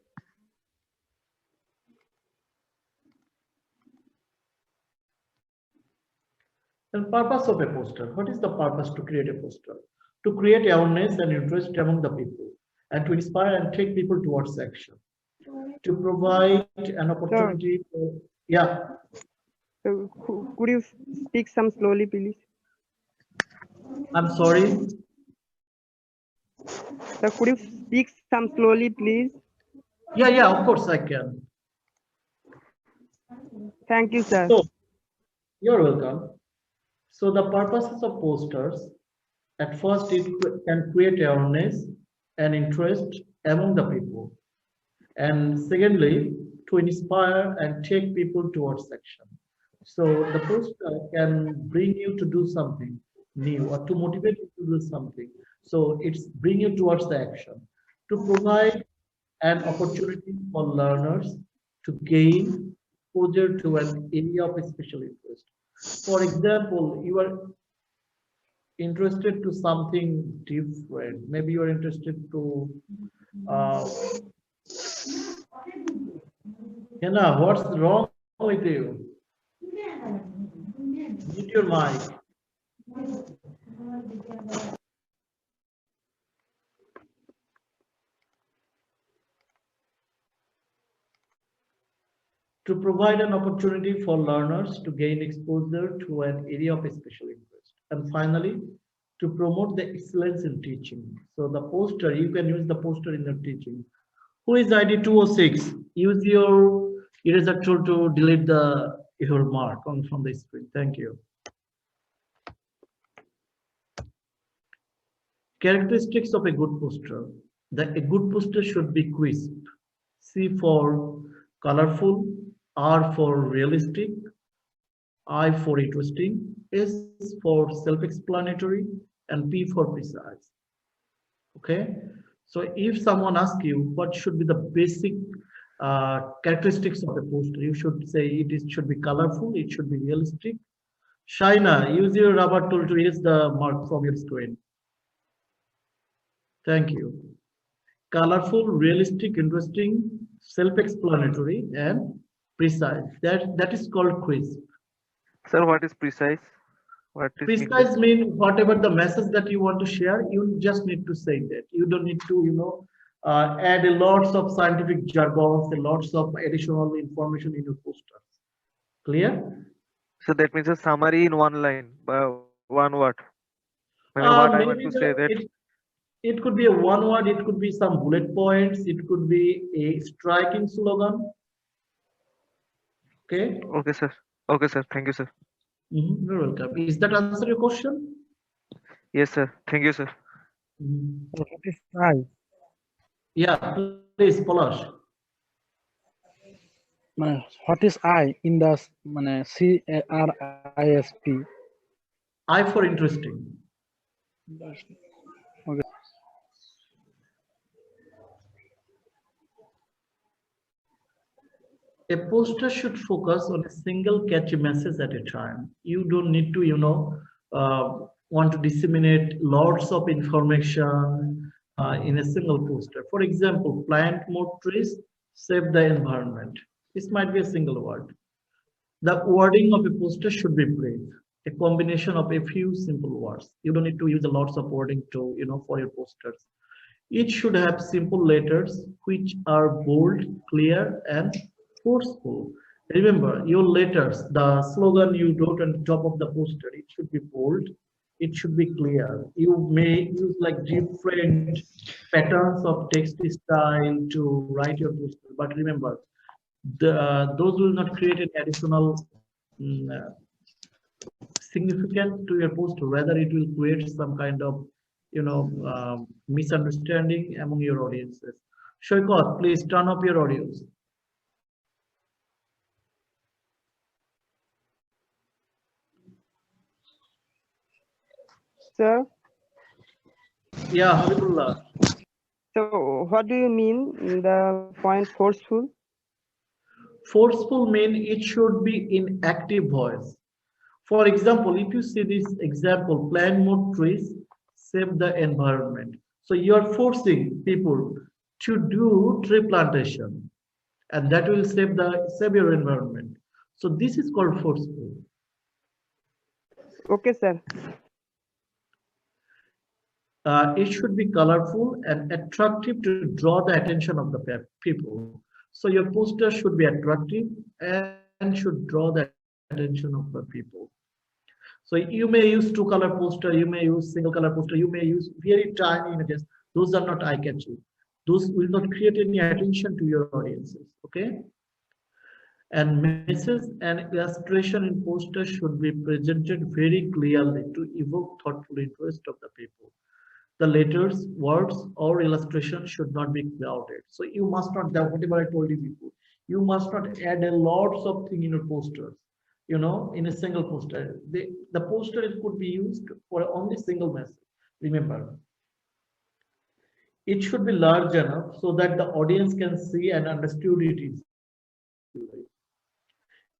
And purpose of a poster. What is the purpose to create a poster? To create awareness and interest among the people, and to inspire and take people towards action. To provide an opportunity for, yeah. So, could you speak some slowly, please? I'm sorry. So, could you speak some slowly, please? Yeah, of course I can. Thank you, sir. So, you're welcome. So the purposes of posters, at first it can create awareness and interest among the people. And secondly, to inspire and take people towards action. So the poster can bring you to do something new or to motivate you to do something. So it's bring you towards the action. To provide an opportunity for learners to gain exposure to an area of special interest. For example, you are interested to something different. Maybe you are interested to Hannah, what's wrong with you? Mute your mic. To provide an opportunity for learners to gain exposure to an area of special interest. And finally, to promote the excellence in teaching. So the poster, you can use the poster in your teaching. Who is ID 206? Use your eraser tool to delete your mark from the screen. Thank you. Characteristics of a good poster. A good poster should be crisp. C for colorful, R for realistic, I for interesting, S for self-explanatory, and P for precise. Okay, so if someone asks you what should be the basic characteristics of a poster, you should say it should be colorful, it should be realistic. Shaina, use your rubber tool to erase the mark from your screen. Thank you. Colorful, realistic, interesting, self-explanatory, and precise. That is called crisp. Sir, what is precise? What is Precise mean whatever the message that you want to share, you just need to say that. You don't need to, add a lots of scientific jargons, lots of additional information in your posters. Clear? So that means a summary in one line, one word. Maybe what I want to say that. It could be a one word, it could be some bullet points, it could be a striking slogan. Okay. Okay, sir. Okay, sir. Thank you, sir. You're welcome. Is that answer your question? Yes, sir. Thank you, sir. What is I? Yeah, please, Polash. What is I in the CRISP? I for interesting. Okay. A poster should focus on a single catchy message at a time. You don't need to, want to disseminate lots of information in a single poster. For example, plant more trees, save the environment. This might be a single word. The wording of a poster should be brief, a combination of a few simple words. You don't need to use a lots of wording to, for your posters. It should have simple letters which are bold, clear, and forceful. Remember, your letters, the slogan you wrote on the top of the poster, it should be bold, it should be clear. You may use like different patterns of text style to write your poster, but remember, those will not create an additional significance to your poster. Rather, it will create some kind of misunderstanding among your audiences. Shoykot, please turn off your audios. Sir? Yeah, Habibullah. So what do you mean the point forceful? Forceful means it should be in active voice. For example, if you see this example, plant more trees, save the environment. So you are forcing people to do tree plantation, and that will save your environment. So this is called forceful. Okay, sir. It should be colorful and attractive to draw the attention of the people. So your poster should be attractive and should draw the attention of the people. So you may use two-color poster, you may use single-color poster, you may use very tiny images. Those are not eye-catching. Those will not create any attention to your audiences. Okay. And message and illustration in poster should be presented very clearly to evoke thoughtful interest of the people. The letters, words, or illustration should not be crowded. So you must not, whatever I told you before, you must not add a lots of things in your posters, in a single poster. The poster could be used for only single message. Remember, it should be large enough so that the audience can see and understand it easily.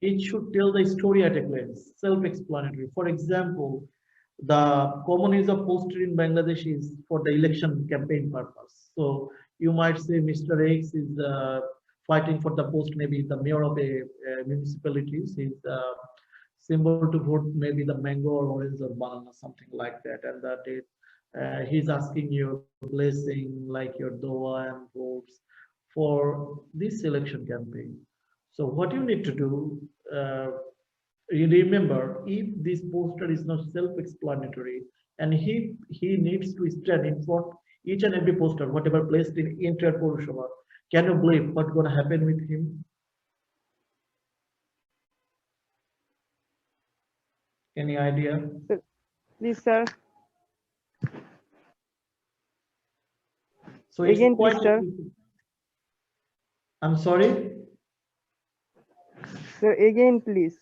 It should tell the story at a glance, self-explanatory. For example, the common use of poster in Bangladesh is for the election campaign purpose. So you might say Mr. X is fighting for the post, maybe the mayor of a municipality. His symbol to vote maybe the mango or orange or banana, something like that. And that is, he's asking your blessing, like your dua and votes for this election campaign. So what you need to do, you remember, if this poster is not self-explanatory and he needs to stand in front each and every poster, whatever placed in entire Purushabha, can you believe what's going to happen with him? Any idea? Please, sir. So it's Again, quite. please, sir. I'm sorry. Sir, again, please.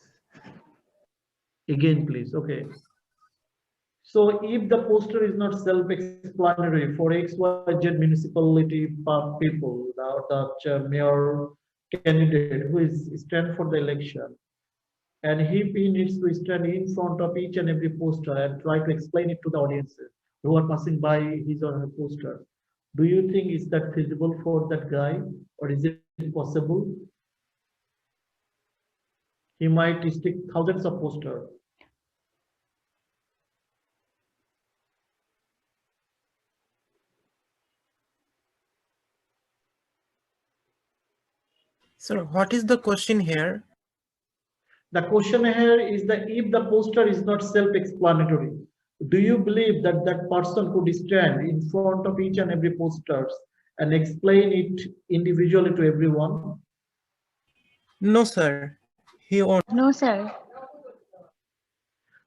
Again, please. Okay. So if the poster is not self-explanatory for XYZ municipality people, the mayor candidate who is stand for the election, and he needs to stand in front of each and every poster and try to explain it to the audiences who are passing by his or her poster, do you think is that feasible for that guy, or is it possible? He might stick thousands of posters. Sir, what is the question here? The question here is that if the poster is not self-explanatory, do you believe that that person could stand in front of each and every posters and explain it individually to everyone? No, sir. He won't. No, sir.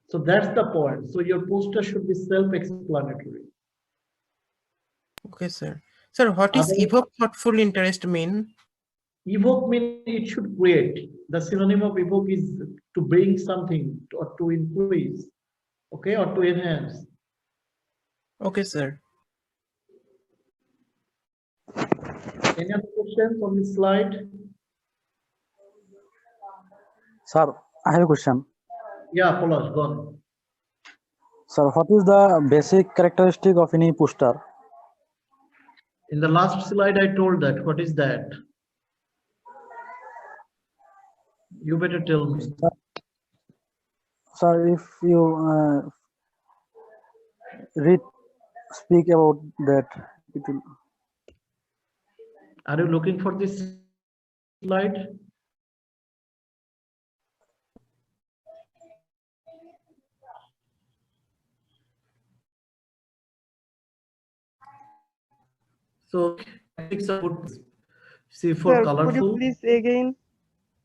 So that's the point. So your poster should be self-explanatory. Okay, sir. Sir, what is evoke thoughtful interest mean? Evoke means it should create. The synonym of evoke is to bring something or to increase, okay, or to enhance. Okay, sir. Any other questions on this slide? Sir, I have a question. Yeah, Polash, go on. Sir, what is the basic characteristic of any poster? In the last slide, I told that. What is that? You better tell me. Sir, if you speak about that, it will. Are you looking for this slide? So, see, for Sir, colorful. could you please again?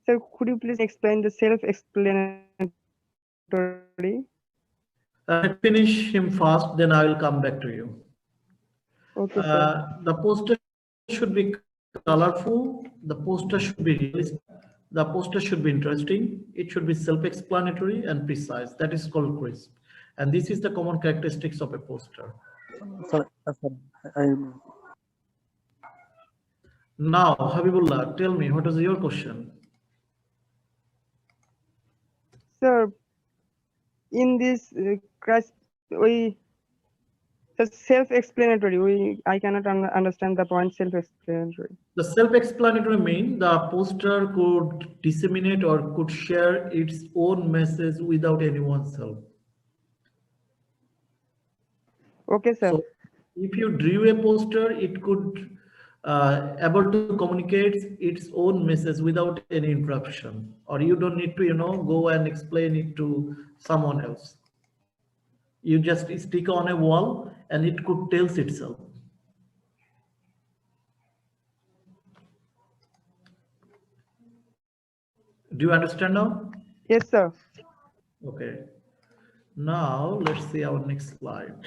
Sir, could you please explain the self-explanatory? Finish him fast, then I will come back to you. Okay, sir. The poster should be colorful. The poster should be realistic. The poster should be interesting. It should be self-explanatory and precise. That is called crisp. And this is the common characteristics of a poster. Sir, Now, Habibullah, tell me, what is your question? Sir, in this self-explanatory, I cannot understand the point self-explanatory. The self-explanatory means the poster could disseminate or could share its own message without anyone's help. Okay, sir. So if you drew a poster, it could able to communicate its own message without any interruption, or you don't need to, go and explain it to someone else. You just stick on a wall and it could tell itself. Do you understand now? Yes, sir. Okay. Now let's see our next slide.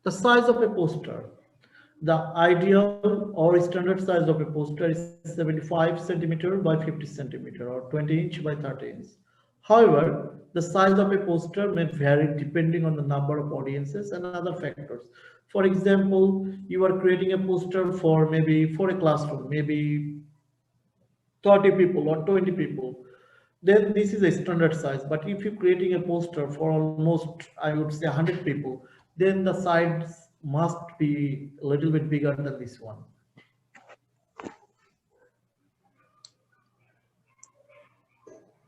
The size of a poster. The ideal or standard size of a poster is 75 centimeter by 50 centimeter or 20 inch by 30 inch. However, the size of a poster may vary depending on the number of audiences and other factors. For example, you are creating a poster for a classroom, maybe 30 people or 20 people. Then this is a standard size. But if you're creating a poster for almost, I would say 100 people, then the size must be a little bit bigger than this one.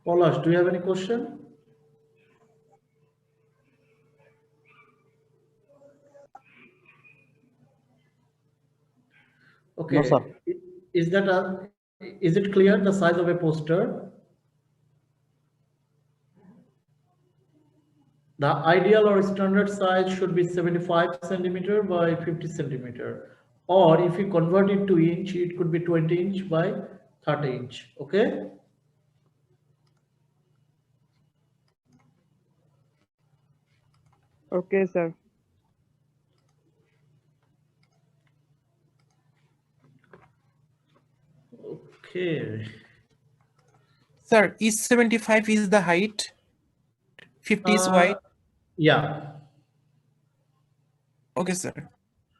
Polash, do you have any question? Okay. No, sir. Is it clear the size of a poster? The ideal or standard size should be 75 centimeter by 50 centimeter. Or if you convert it to inch, it could be 20 inch by 30 inch. Okay. Okay, sir. Okay. Sir, is 75 is the height? 50 is wide? Yeah. Okay, sir.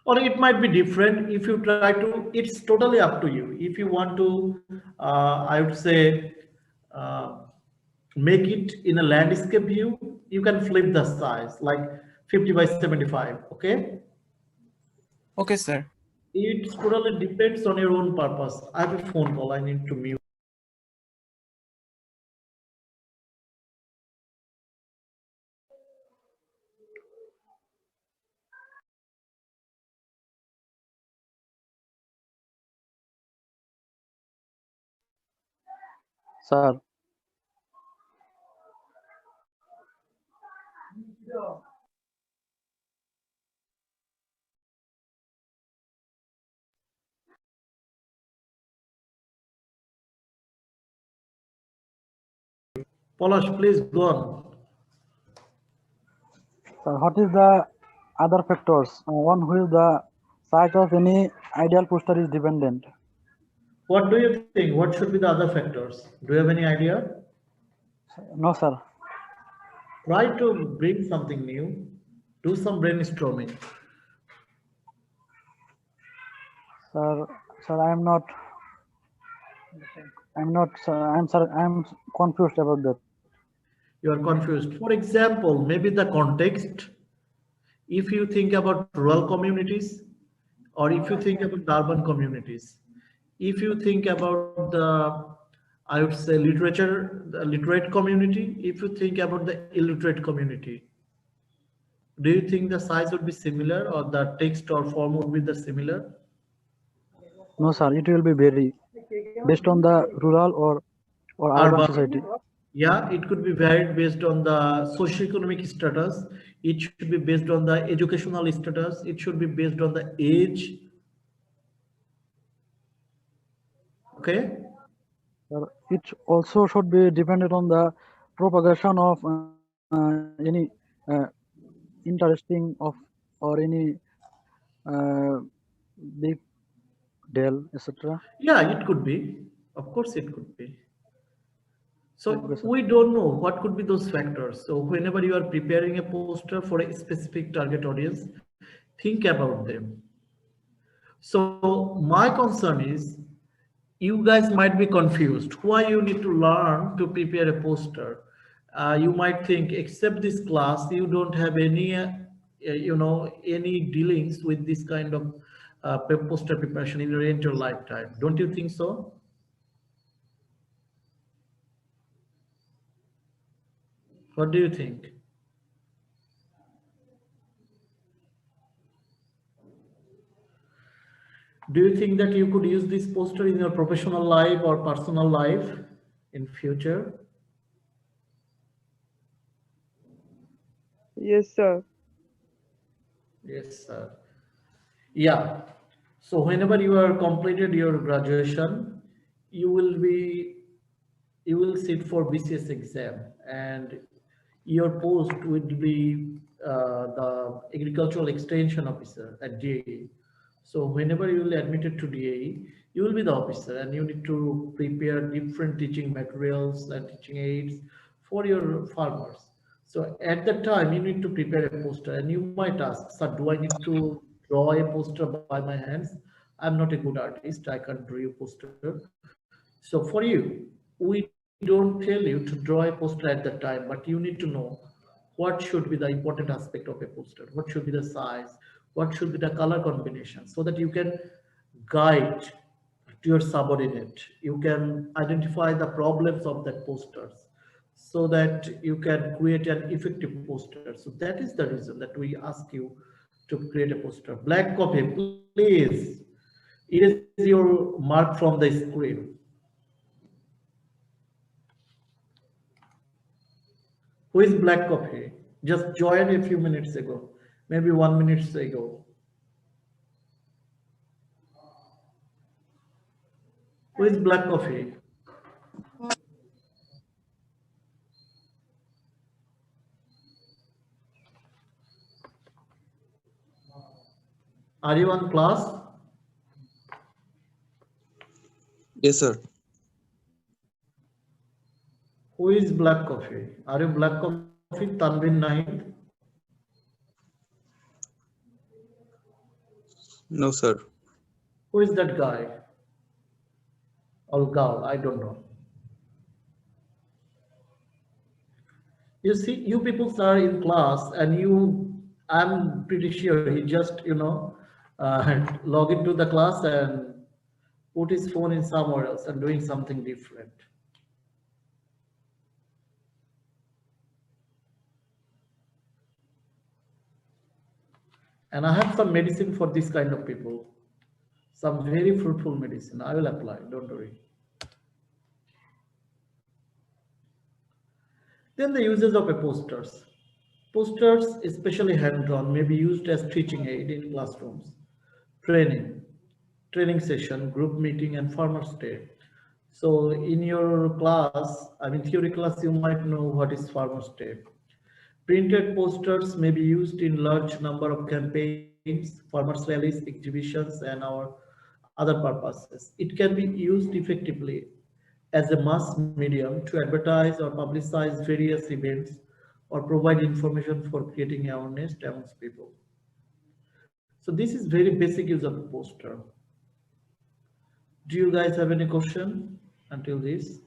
Or it might be different if you try to, it's totally up to you. If you want to, I would say, make it in a landscape view, you can flip the size like 50 by 75. Okay. Okay, sir. It totally depends on your own purpose. I have a phone call. I need to mute. Sir. Polash, please go on. Sir, what is the other factors? One who is the size of any ideal poster is dependent. What do you think? What should be the other factors? Do you have any idea? No, sir. Try to bring something new. Do some brainstorming. Sir, I'm not, sir, I'm confused about that. You are confused. For example, maybe the context. If you think about rural communities, or if you think about the urban communities, if you think about the, I would say, the literate community, if you think about the illiterate community, do you think the size would be similar, or the text or form would be the similar? No, sir, it will be vary based on the rural or urban society. Yeah, it could be varied based on the socioeconomic status. It should be based on the educational status. It should be based on the age. Okay. It also should be dependent on the propagation of any interesting of or any deep dell, etc. Yeah, it could be. Of course, it could be. So we don't know what could be those factors. So whenever you are preparing a poster for a specific target audience, think about them. So my concern is, you guys might be confused why you need to learn to prepare a poster. You might think, except this class, you don't have any any dealings with this kind of poster preparation in your entire lifetime. Don't you think so? What do you think? Do you think that you could use this poster in your professional life or personal life in future? Yes, sir. Yes, sir. Yeah. So whenever you are completed your graduation, you will sit for BCS exam, and your post would be the agricultural extension officer at DAE. So whenever you will admitted to DAE, you will be the officer, and you need to prepare different teaching materials and teaching aids for your farmers. So at that time, you need to prepare a poster, and you might ask, sir, do I need to draw a poster by my hands? I'm not a good artist. I can't draw a poster. So for you, we don't tell you to draw a poster at that time, but you need to know what should be the important aspect of a poster, what should be the size, what should be the color combination, so that you can guide to your subordinate. You can identify the problems of that posters. so that you can create an effective poster. So that is the reason that we ask you to create a poster. Black copy, please erase your mark from the screen. Who is black copy? Just joined a few minutes ago, maybe 1 minute ago. Who is black coffee? Are you on class? Yes, sir. Who is black coffee? Are you black coffee? Tanvin Naik? No, sir. Who is that guy? Or girl? I don't know. You see, you people are in class, and I'm pretty sure he just, log into the class and put his phone in somewhere else and doing something different. And I have some medicine for this kind of people. Some very fruitful medicine. I will apply, don't worry. Then the uses of a posters. Posters, especially hand-drawn, may be used as teaching aid in classrooms, training session, group meeting, and farmer's day. So in your class, theory class, you might know what is farmer's day. Printed posters may be used in large number of campaigns, farmers' rallies, exhibitions, and our other purposes. It can be used effectively as a mass medium to advertise or publicize various events or provide information for creating awareness amongst people. So this is very basic use of a poster. Do you guys have any question until this?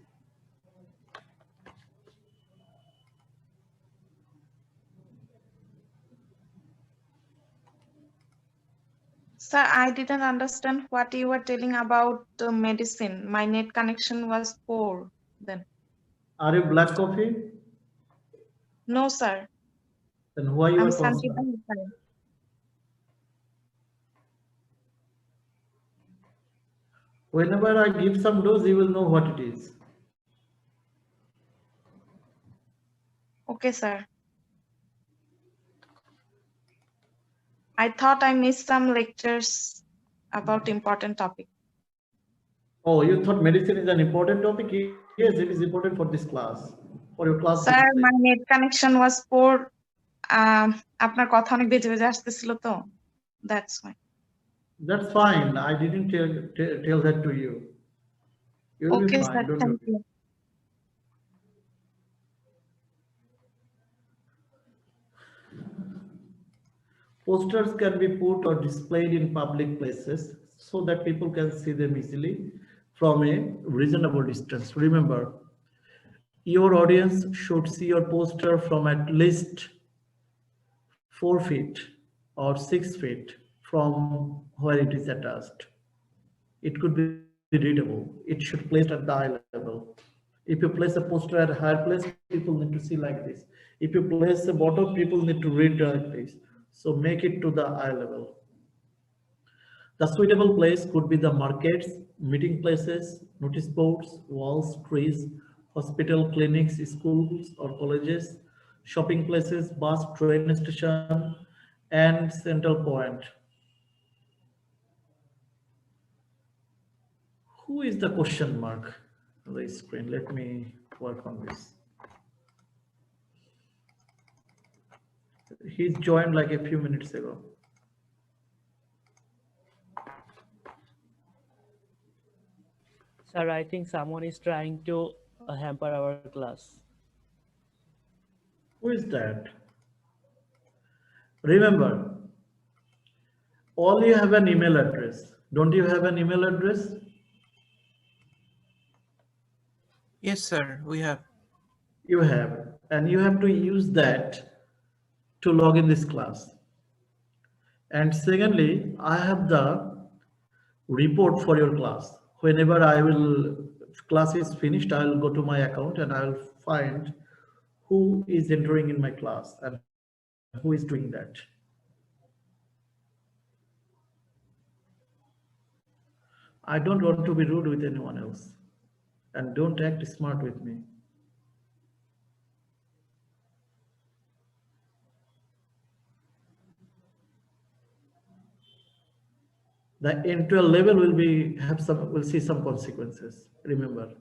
Sir, I didn't understand what you were telling about the medicine. My net connection was poor then. Are you black coffee? No, sir. Then why you I'm are concerned? Sanjita. Whenever I give some dose, you will know what it is. Okay, sir. I thought I missed some lectures about important topic. Oh, you thought medicine is an important topic? Yes, it is important for this class, for your class. Sir, my net connection was poor. আপনার কথা অনেক বেজে বেজে আসতেছিল তো. That's why. That's fine. I didn't tell that to you. You'll Okay, be fine. sir. Don't Thank worry. you. Posters can be put or displayed in public places so that people can see them easily from a reasonable distance. Remember, your audience should see your poster from at least 4 feet or 6 feet from where it is attached. It could be readable. It should be placed at the eye level. If you place a poster at a higher place, people need to see like this. If you place a bottom, people need to read like this. So make it to the eye level. The suitable place could be the markets, meeting places, notice boards, walls, trees, hospital, clinics, schools or colleges, shopping places, bus, train station, and central point. Who is the question mark on the screen? Let me work on this. He's joined like a few minutes ago. Sir, I think someone is trying to hamper our class. Who is that? Remember, all you have an email address. Don't you have an email address? Yes, sir, we have. You have, and you have to use that to log in this class. And secondly, I have the report for your class. Whenever class is finished, I will go to my account and I will find who is entering in my class and who is doing that. I don't want to be rude with anyone else, and don't act smart with me. The entire level will see some consequences. Remember,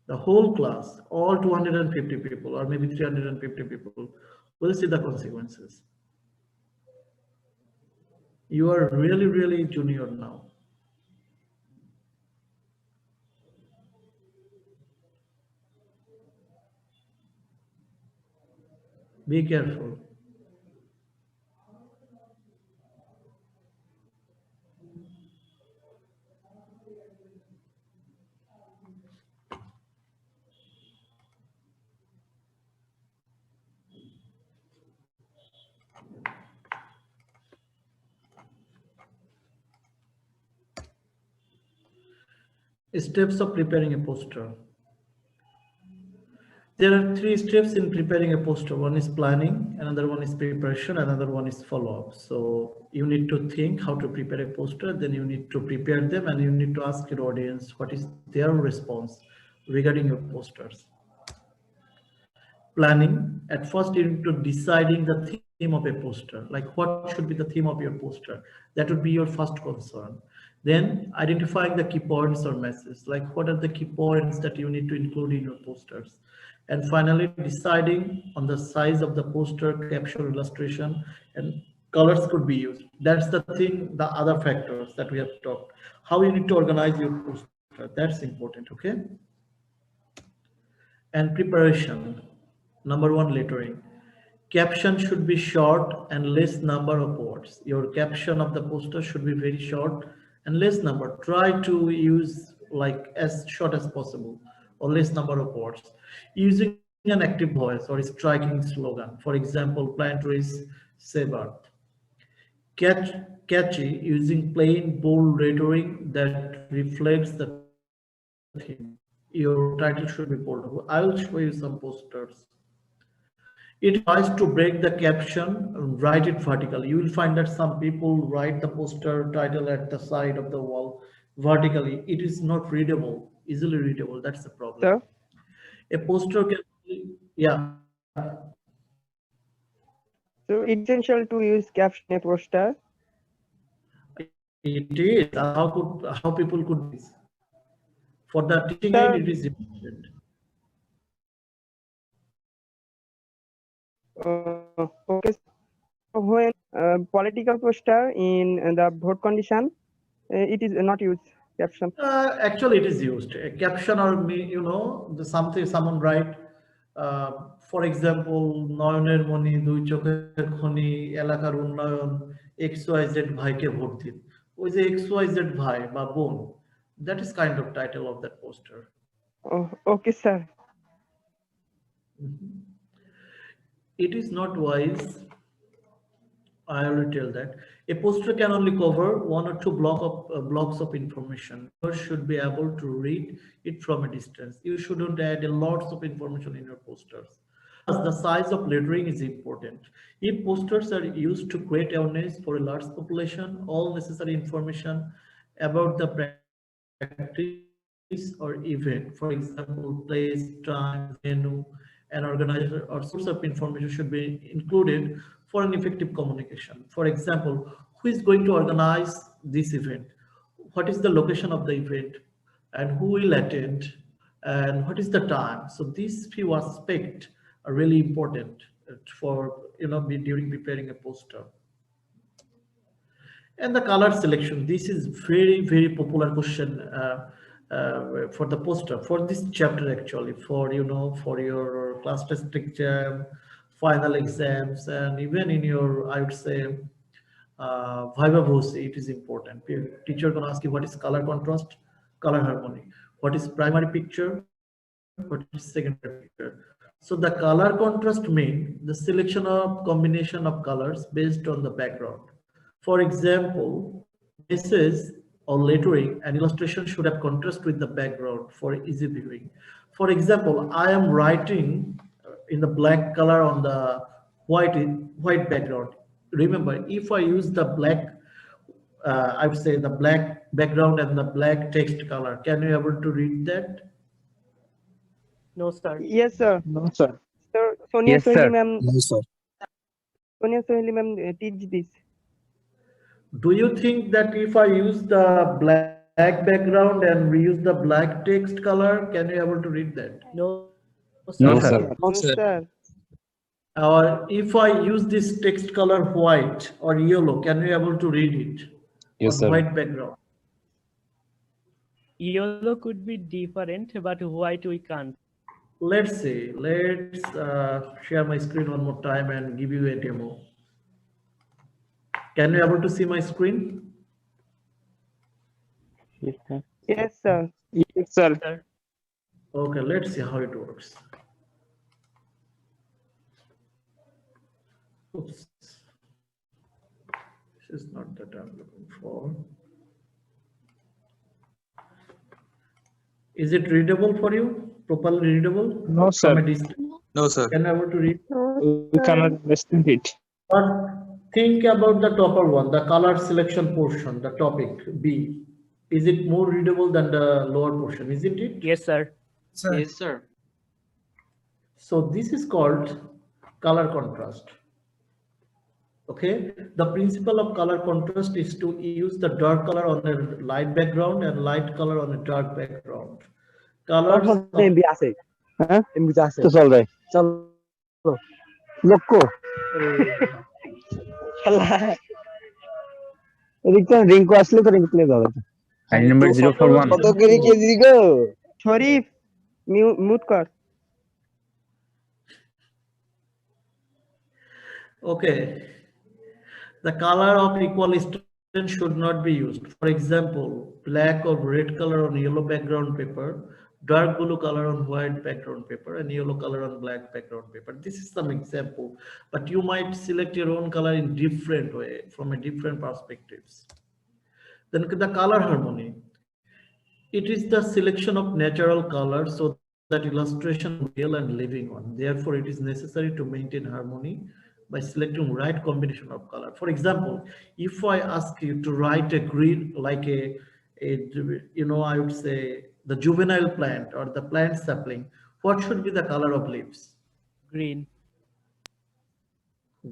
the whole class, all 250 people or maybe 350 people will see the consequences. You are really, really junior now. Be careful. Steps of preparing a poster. There are 3 steps in preparing a poster. One is planning, another one is preparation, another one is follow-up. So you need to think how to prepare a poster, then you need to prepare them, and you need to ask your audience what is their response regarding your posters. Planning, at first you need to deciding the theme of a poster, like what should be the theme of your poster. That would be your first concern. Then identifying the key points or messages, like what are the key points that you need to include in your posters. And finally, deciding on the size of the poster, caption, illustration, and colors could be used. That's the thing, the other factors that we have talked. How you need to organize your poster, that's important, okay? And preparation. Number 1, lettering. Caption should be short and less number of words. Your caption of the poster should be very short and less number. Try to use like as short as possible or less number of words. Using an active voice or a striking slogan. For example, plant trees save earth. Catchy, using plain bold lettering that reflects the theme. Your title should be bold. I will show you some posters. It tries to break the caption, write it vertically. You will find that some people write the poster title at the side of the wall vertically. It is not readable, easily readable. That's the problem. Sir? A poster can, yeah. So it's essential to use caption in a poster. It is. How people could do this? For the teaching aid, it is important. Okay. So when political poster in the vote condition, it is not used caption. Actually, it is used. A caption or someone write, for example, Noyoner Moni, Dui Choker Khoni, Elakar Unnayon, XYZ Bhaike Vote Din. With XYZ Bhai ba Bon. That is kind of title of that poster. Oh, okay, sir. It is not wise. I already tell that a poster can only cover 1 or 2 blocks of information. You should be able to read it from a distance. You shouldn't add lots of information in your posters. The size of lettering is important. If posters are used to create awareness for a large population, all necessary information about the practice or event, for example, place, time, venue, and organizer or source of information should be included for an effective communication. For example, who is going to organize this event? What is the location of the event? And who will attend? And what is the time? So these few aspects are really important for during preparing a poster. And the color selection. This is very, very popular question for the poster, for this chapter actually, for your class test exam, final exams, and even in your, I would say, Viva Voce, it is important. Teacher gonna ask you what is color contrast, color harmony, what is primary picture, what is secondary picture. So the color contrast means the selection of combination of colors based on the background. For example, message or lettering and illustration should have contrast with the background for easy viewing. For example, I am writing in the black color on the white background. Remember, if I use the black, I would say the black background and the black text color, can you able to read that? No, sir. Yes, sir. No, sir. Sir, Sonia Yes, Sohili sir. ma'am. No, sir. Sonia Sohili ma'am teach this. Do you think that if I use the black background and we use the black text color, can you able to read that? No, No, sir. sir. No, sir. Or if I use this text color white or yellow, can you able to read it Yes, on sir. white background? Yellow could be different, but white we can't. Let's see. Let's share my screen one more time and give you a demo. Can you able to see my screen? Yes, sir. Yes, sir. Okay, let's see how it works. Oops. This is not that I'm looking for. Is it readable for you? Properly readable? No, sir. From a distance? No, sir. Can you able to read? We cannot understand it. But think about the topper one, the color selection portion, the topic B. Is it more readable than the lower portion? Isn't it? Yes, sir. Yes, sir. So this is called color contrast. Okay, the principle of color contrast is to use the dark color on a light background and light color on a dark background. Colors of MB আছে হ্যাঁ MB আছে তো চল ভাই চল লক্ষ্য শালা এদিকে রিঙ্কু আসলে তো রিঙ্কু প্লে যাবে আইন নাম্বার 041 কত করে কেজি গো শরীফ মিউট কর। Okay, the color of equal strength should not be used. For example, black or red color on yellow background paper, dark blue color on white background paper, and yellow color on black background paper. This is some example, but you might select your own color in different way from a different perspectives. Then the color harmony. It is the selection of natural colors so that illustration is real and living one. Therefore, it is necessary to maintain harmony by selecting right combination of color. For example, if I ask you to write a green, like a I would say the juvenile plant or the plant sapling, what should be the color of leaves? Green.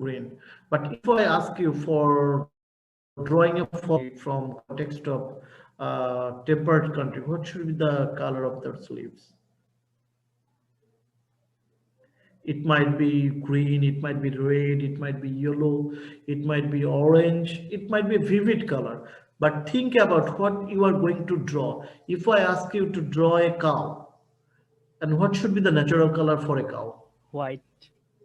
Green. But if I ask you for drawing a form from context of temperate country, what should be the color of those leaves? It might be green, it might be red, it might be yellow, it might be orange, it might be a vivid color. But think about what you are going to draw. If I ask you to draw a cow, and what should be the natural color for a cow? White.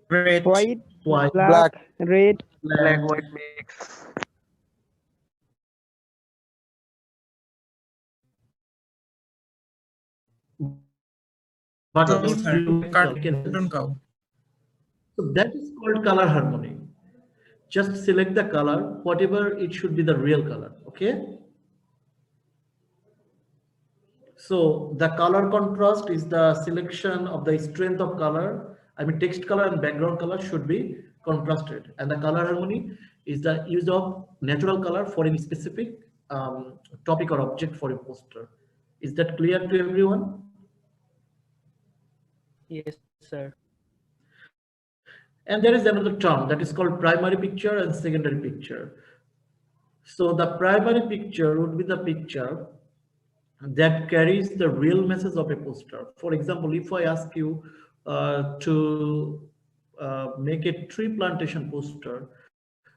Red. White, White, black, red. Black, white mix. but Cow, if sir. you Cartoon cow. so that is called color harmony. Just select the color, whatever it should be the real color. Okay. So the color contrast is the selection of the strength of color. I mean, text color and background color should be contrasted. And the color harmony is the use of natural color for any specific topic or object for a poster. Is that clear to everyone? Yes, sir. And there is another term that is called primary picture and secondary picture. So the primary picture would be the picture that carries the real message of a poster. For example, if I ask you to make a tree plantation poster,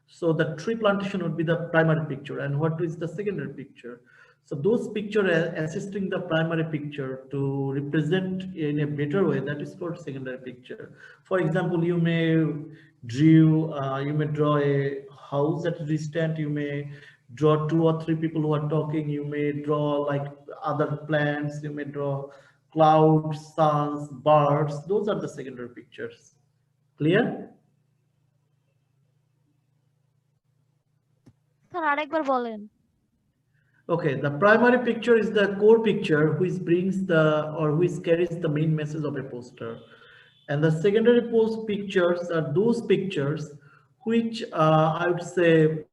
so the tree plantation would be the primary picture, and what is the secondary picture? So those pictures assisting the primary picture to represent in a better way, that is called secondary picture. For example, you may draw a house that is distant, you may draw 2 or 3 people who are talking, you may draw like other plants, you may draw clouds, suns, birds. Those are the secondary pictures. Clear? Sir আরেকবার বলেন। Okay, the primary picture is the core picture which brings the or which carries the main message of a poster. And the secondary post pictures are those pictures which I would say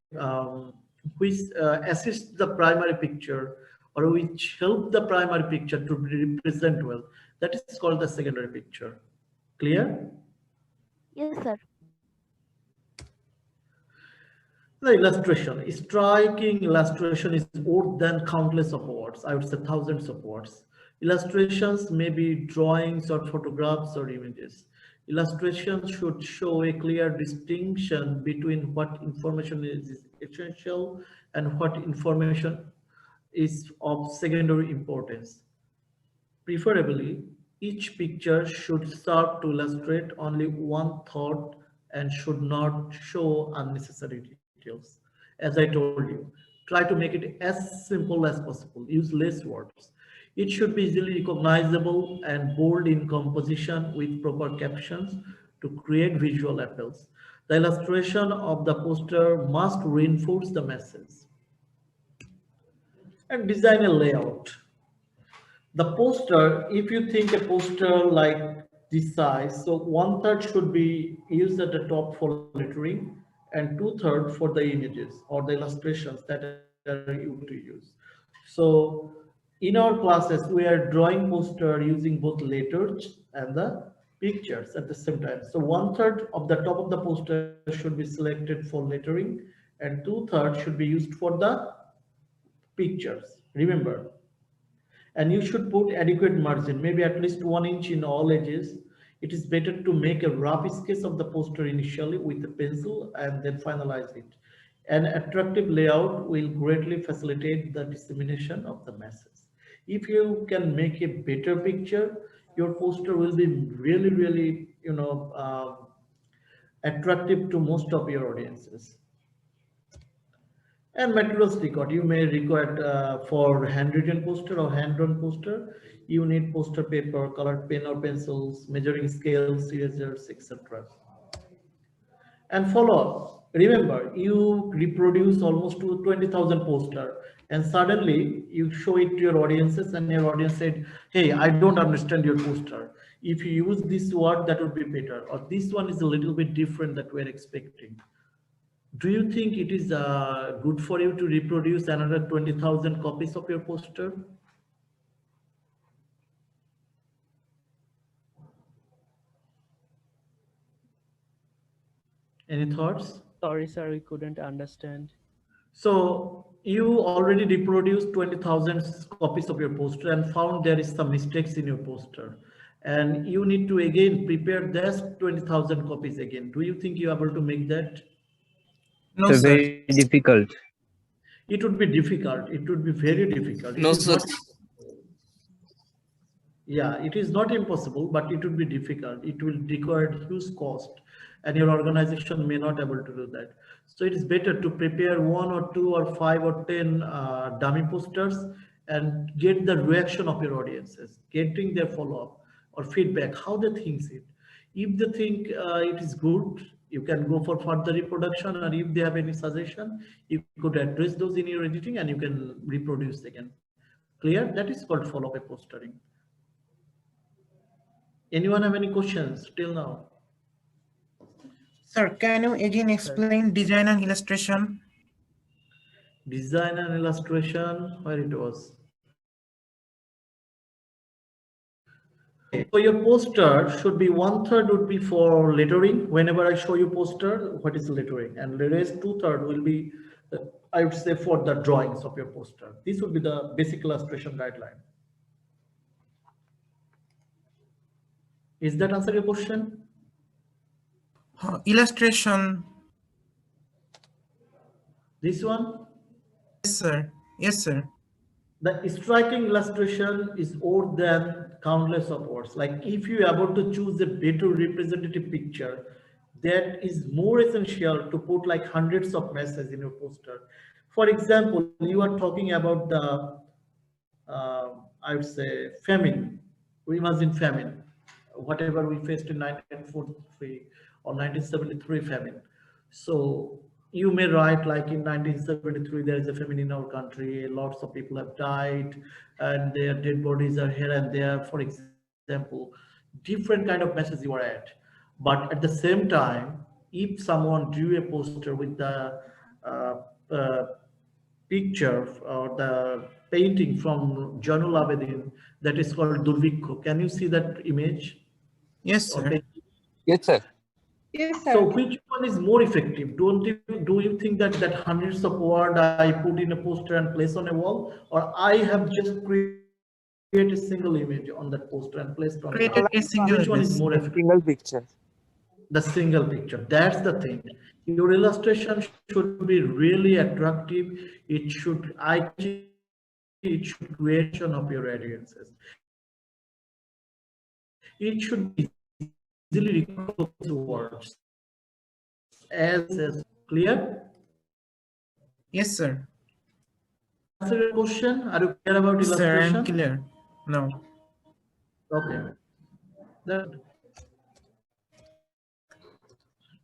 which assist the primary picture or which help the primary picture to represent well. That is called the secondary picture. Clear? Yes, sir. The illustration, striking illustration is more than countless of words. I would say thousands of words. Illustrations may be drawings or photographs or images. Illustrations should show a clear distinction between what information is essential and what information is of secondary importance. Preferably, each picture should serve to illustrate only one thought and should not show unnecessary details. As I told you, try to make it as simple as possible. Use less words. It should be easily recognizable and bold in composition with proper captions to create visual appeals. The illustration of the poster must reinforce the message. And design a layout. The poster, if you think a poster like this size, so 1/3 should be used at the top for lettering and 2/3 for the images or the illustrations that are you to use. So in our classes, we are drawing poster using both letters and the pictures at the same time. So 1/3 of the top of the poster should be selected for lettering and 2/3 should be used for the pictures. Remember, and you should put adequate margin, maybe at least 1 inch in all edges. It is better to make a rough sketch of the poster initially with a pencil and then finalize it. An attractive layout will greatly facilitate the dissemination of the message. If you can make a better picture, your poster will be really, attractive to most of your audiences. And materials record, you may require for handwritten poster or hand-drawn poster, you need poster paper, colored pen or pencils, measuring scales, erasers, etc. And follow up. Remember, you reproduce almost 20,000 poster and suddenly you show it to your audiences and your audience said, hey, I don't understand your poster. If you use this word, that would be better. Or this one is a little bit different that we're expecting. Do you think it is good for you to reproduce another 20,000 copies of your poster? Any thoughts? Sorry, sir, we couldn't understand. So you already reproduced 20,000 copies of your poster and found there is some mistakes in your poster. And you need to again prepare those 20,000 copies again. Do you think you're able to make that? No, sir. Very difficult. It would be difficult. It would be very difficult. No, sir. Yeah, it is not impossible, but it would be difficult. It will require huge cost and your organization may not able to do that. So it is better to prepare 1 or 2 or 5 or 10 dummy posters and get the reaction of your audiences, getting their follow-up or feedback, how they think it. If they think it is good, you can go for further reproduction, or if they have any suggestion, you could address those in your editing and you can reproduce again. Clear? That is called follow-up postering. Anyone have any questions till now? Sir, can you again explain design and illustration? Design and illustration, where it was. So your poster should be 1/3 would be for lettering. Whenever I show you poster, what is lettering? And the rest 2/3 will be, I would say, for the drawings of your poster. This would be the basic illustration guideline. Is that answer your question? Illustration. This one? Yes, sir. Yes, sir. The striking illustration is more than countless of words. Like if you are about to choose a better representative picture, that is more essential to put like hundreds of messages in your poster. For example, you are talking about the, I would say, famine. We imagine famine, whatever we faced in 1943 or 1973 famine. So you may write like in 1973 there is a famine in our country, lots of people have died and their dead bodies are here and there, for example. Different kind of message you are at. But at the same time, if someone drew a poster with the uh, uh, picture or the painting from Janul Abedin that is called Durvikho, can you see that image? Yes, Or sir. painting? Yes, sir. Yes, So which one is more effective? Do you think that hundreds of words I put in a poster and place on a wall, or I have just create a single image on that poster and placed on a wall? Created a Which one single is more image. effective? Single picture. The single picture. That's the thing. Your illustration should be really attractive. It should eye-catching. It should create of your audiences. It should be easily recognizable words as clear. Yes, sir. Answer your question. Are you clear about Yes, sir, I'm illustration? clear. No. Okay. Then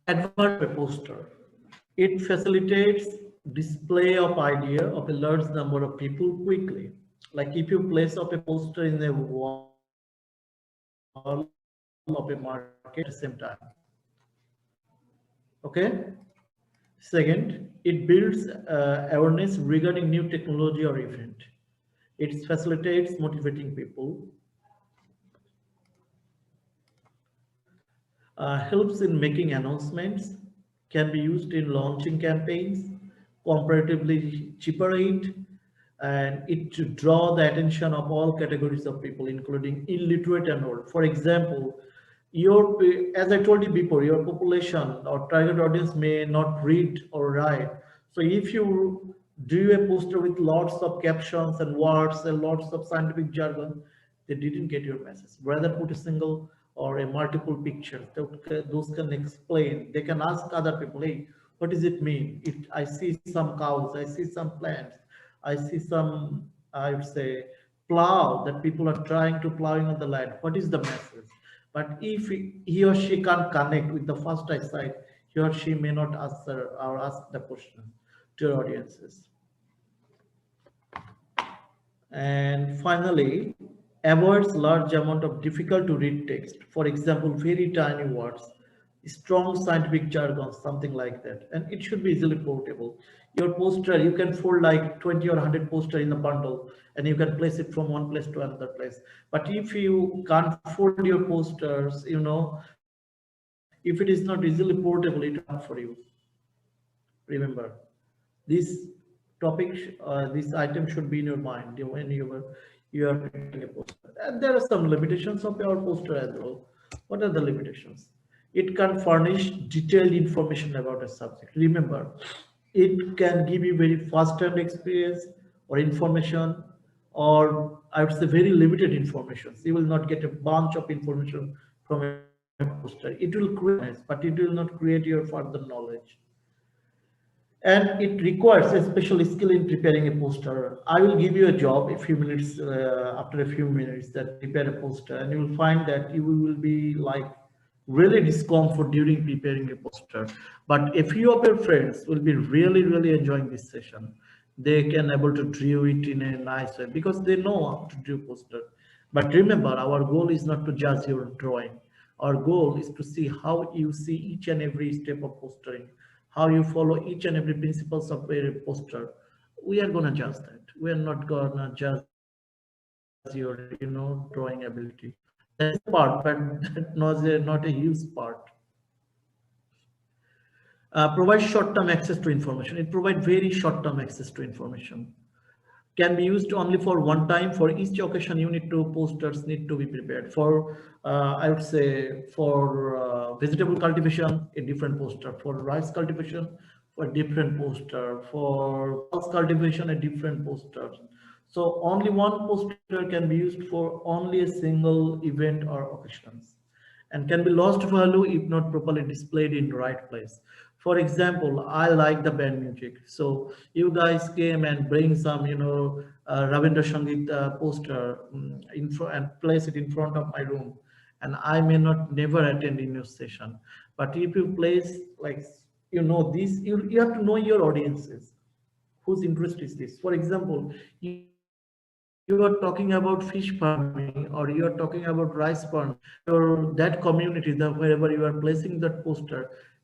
advert a poster. It facilitates display of idea of a large number of people quickly. Like if you place up a poster in a wall of a market at the same time. Okay. Second, it builds awareness regarding new technology or event. It facilitates motivating people, helps in making announcements, can be used in launching campaigns, comparatively cheaper rate, and it to draw the attention of all categories of people, including illiterate and old. For example, your, as I told you before, your population or target audience may not read or write. So if you do a poster with lots of captions and words and lots of scientific jargon, they didn't get your message. Rather put a single or a multiple picture. Those can explain. They can ask other people, hey, what does it mean? I see some cows, I see some plants, I see some, I would say, plow that people are trying to plowing on the land. What is the message? But if he or she can't connect with the first eyesight, he or she may not answer or ask the question to your audiences. And finally, avoids large amount of difficult to read text. For example, very tiny words, strong scientific jargon, something like that. And it should be easily portable. Your poster, you can fold like 20 or 100 poster in a bundle and you can place it from one place to another place. But if you can't fold your posters, if it is not easily portable, it will be hard for you. Remember, this this item should be in your mind when you are preparing a poster. And there are some limitations of your poster as well. What are the limitations? It can furnish detailed information about a subject. Remember, it can give you very first-hand experience or information, or I would say very limited information. You will not get a bunch of information from a poster. It will create, but it will not create your further knowledge. And it requires a special skill in preparing a poster. I will give you a job a few minutes after a few minutes that prepare a poster, and you will find that you will be like really discomfort during preparing a poster. But a few of your friends will be really enjoying this session. They can able to draw it in a nice way because they know how to do poster. But remember, our goal is not to judge your drawing. Our goal is to see how you see each and every step of postering, how you follow each and every principles of a poster. We are gonna judge that. We are not gonna judge your, drawing ability. That's a part, but that not a huge part. Provide short-term access to information. It provides very short-term access to information. Can be used only for one time. For each occasion, you need to posters need to be prepared. For I would say for vegetable cultivation, a different poster. For rice cultivation, for different poster. For pulse cultivation, a different poster. So only one poster can be used for only a single event or occasions, and can be lost value if not properly displayed in the right place. For example, I like the band music, so you guys came and bring some, Ravindra Sangit poster in front and place it in front of my room, and I may not never attend in your session. But if you place like you know this, you have to know your audiences. Whose interest is this? For example, you are talking about fish farming, or you are talking about rice farm, or that community, that wherever you are placing that poster,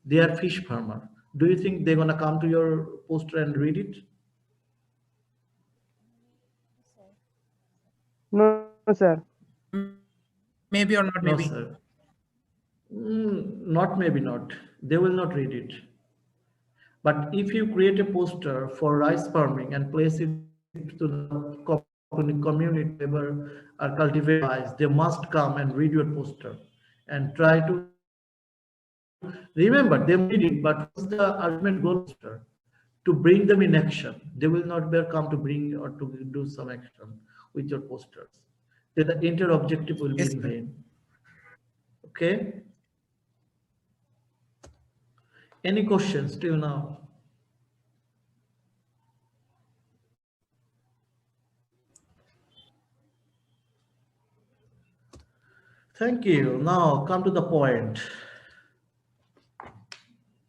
they are fish farmer. Do you think they're gonna come to your poster and read it? No, sir. Maybe or not No, maybe. sir. Not maybe not. They will not read it. But if you create a poster for rice farming and place it to the community where are cultivated rice, they must come and read your poster and try to remember them reading. But what's the ultimate goal? To bring them in action. They will not come to bring or to do some action with your posters. Then the entire objective will be in vain. Okay. Any questions till now? Thank you. Now come to the point.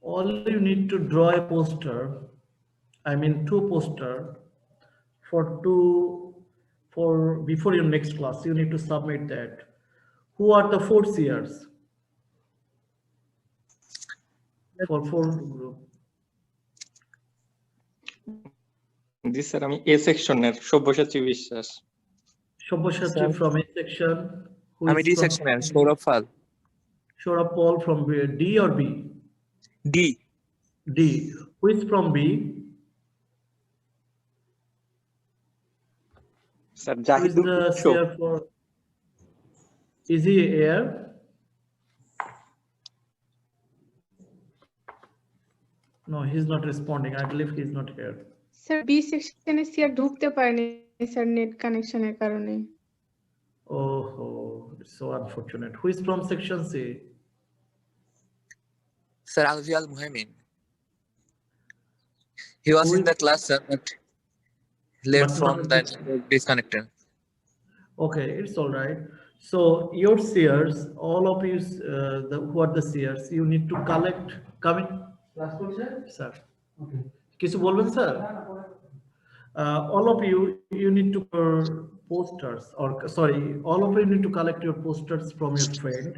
All you need to draw a poster, I mean two poster for before your next class. You need to submit that. Who are the fourth years? For fourth group. G sir আমি এ সেকশনের সব্যসাচী বিশ্বাস Shobbashachi from A section. Who আমি is D from সেকশনের Saurabh Paul Saurabh Paul from D or B? D D. Who is from B? Sir Who is Jahidul the উৎস seer for? Is he here? No, he's not responding. I believe he's not here. Sir B সেকশনে CR ঢুকতে পারেনি sir net কানেকশনের কারণে। Oh, it's so unfortunate. Who is from section C? Sir আলজিয়াল Muhaimin he was Who in is- the class sir, but left But from not- that disconnected. Okay, it's all right. So your seers, all of you, who are the seers, you need to collect coming. Sir. Okay. কিছু বলবেন sir? All of you, you need to posters, or sorry, all of you need to collect your posters from your friend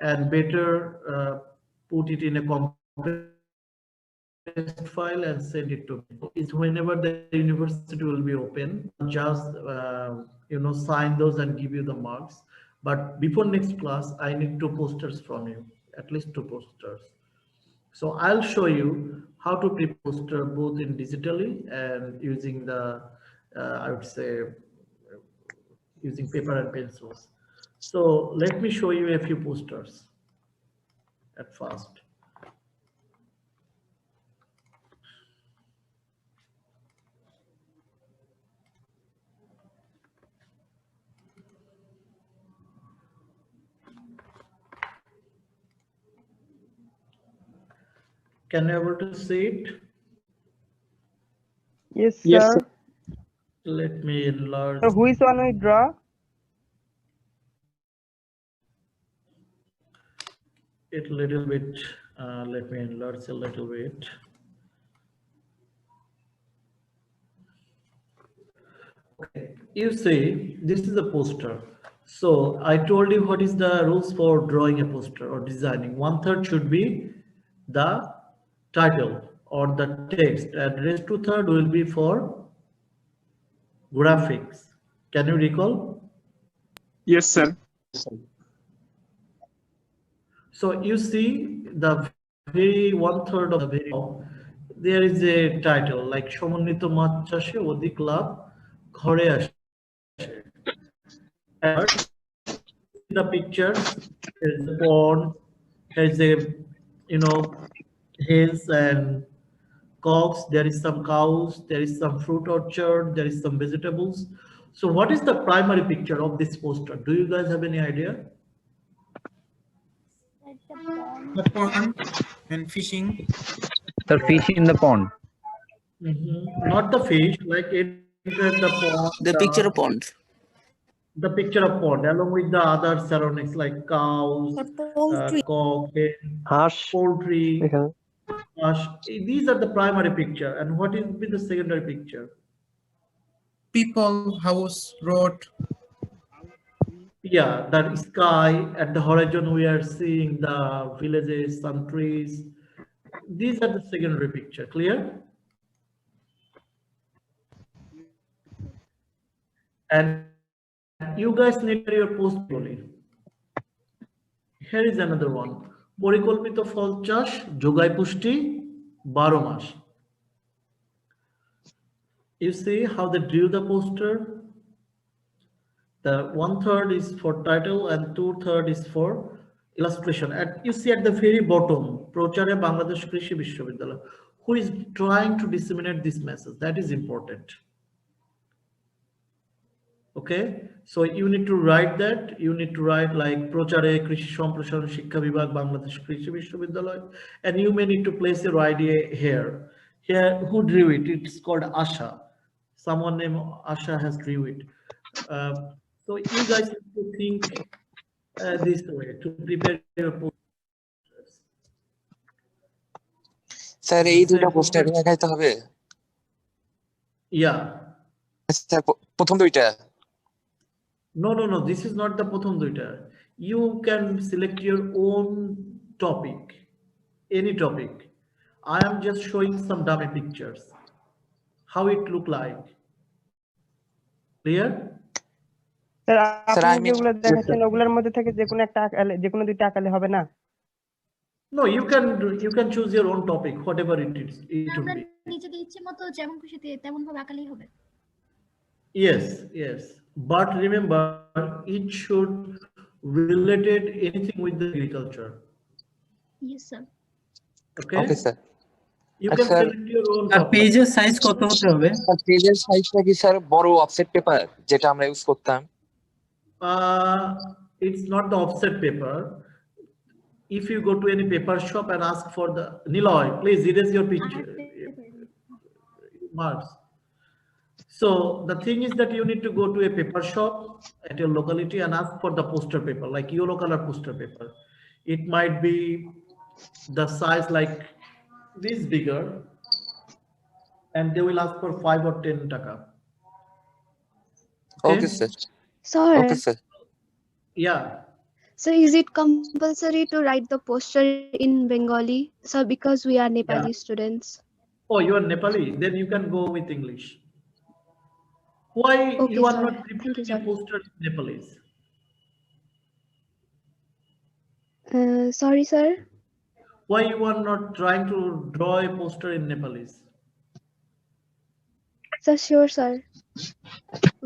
and better put it in a compressed file and send it to me. It's whenever the university will be open, just sign those and give you the marks. But before next class, I need 2 posters from you, at least 2 posters. So I'll show you how to prepare poster both in digitally and using the, I would say, using paper and pencils. So let me show you a few posters at first. Can you able to see it? Yes, sir. Let me enlarge. So which one we draw? It a little bit. Let me enlarge a little bit. Okay, you see, this is a poster. So I told you what is the rules for drawing a poster or designing. 1/3 should be the title or the text, and rest 2/3 will be for graphics. Can you recall? Yes, sir. So you see the very 1/3 of the video, there is a title like সমন্বিত মাছ চাষে অধিক লাভ ঘরে আসে। And the pictures, there's a pond, there's a hills and cocks, there is some cows, there is some fruit orchard, there is some vegetables. So what is the primary picture of this poster? Do you guys have any idea? The pond and fishing. The fish in the pond. Not the fish, like the pond. The picture of pond. The picture of pond along with the other surroundings like cows, cock, poultry, These are the primary picture, and what is be the secondary picture? People, house, road. Yeah, the sky at the horizon. We are seeing the villages, some trees. These are the secondary picture. Clear? And you guys need your post only. Here is another one. পরিকল্পিত ফল চাষ, যোগায় পুষ্টি, 12 মাস. You see how they drew the poster? The 1/3 is for title and 2/3 is for illustration. And you see at the very bottom, Prochare Bangladesh Krishi Vishwavidyalaya, who is trying to disseminate this message. That is important. Okay, so you need to write that. You need to write like Prochare Krishi Samprasharon Shiksha Vibhag Bangladesh Krishi Vishwavidyalaya, and you may need to place your idea here. Here, who drew it? It's called Asha. Someone named Asha has drew it. So you guys need to think this way to prepare your posters. Sir এই দুটো poster দেখাইতে হবে? Yeah. Sir প্রথম দুইটা? No. This is not the prothom duita. You can select your own topic, any topic. I am just showing some dummy pictures. How it look like. Clear? Sir আপনি যেগুলো দেখাচ্ছেন ওগুলোর মধ্যে থেকে যে কোনো একটা আঁকালে যে কোনো দুইটা আঁকালে হবে না? No, you can choose your own topic, whatever it is. It will be. নিজেদের ইচ্ছেমতো যেমন খুশি তেমন ভাবে আঁকালেই হবে। Yes. But remember, it should related anything with the agriculture. Yes, sir. Okay, sir. You can select your own আর topic. পেজের size কত হতে হবে? পেজের সাইজটা কি স্যার বড় অফসেট পেপার যেটা আমরা ইউজ করতাম? It's not the offset paper. If you go to any paper shop and ask for the Niloy, please erase your picture marks. So the thing is that you need to go to a paper shop at your locality and ask for the poster paper, like yellow color poster paper. It might be the size like this bigger, and they will ask for 5 or 10 taka. Okay, sir. Sir. Okay, sir. Yeah. So is it compulsory to write the poster in Bengali? So because we are Nepali students. Oh, you are Nepali? Then you can go with English. Why Okay, you are sir. not preparing a poster in Nepalese? Sorry, sir. Why you are not trying to draw a poster in Nepalese? So sure, sir.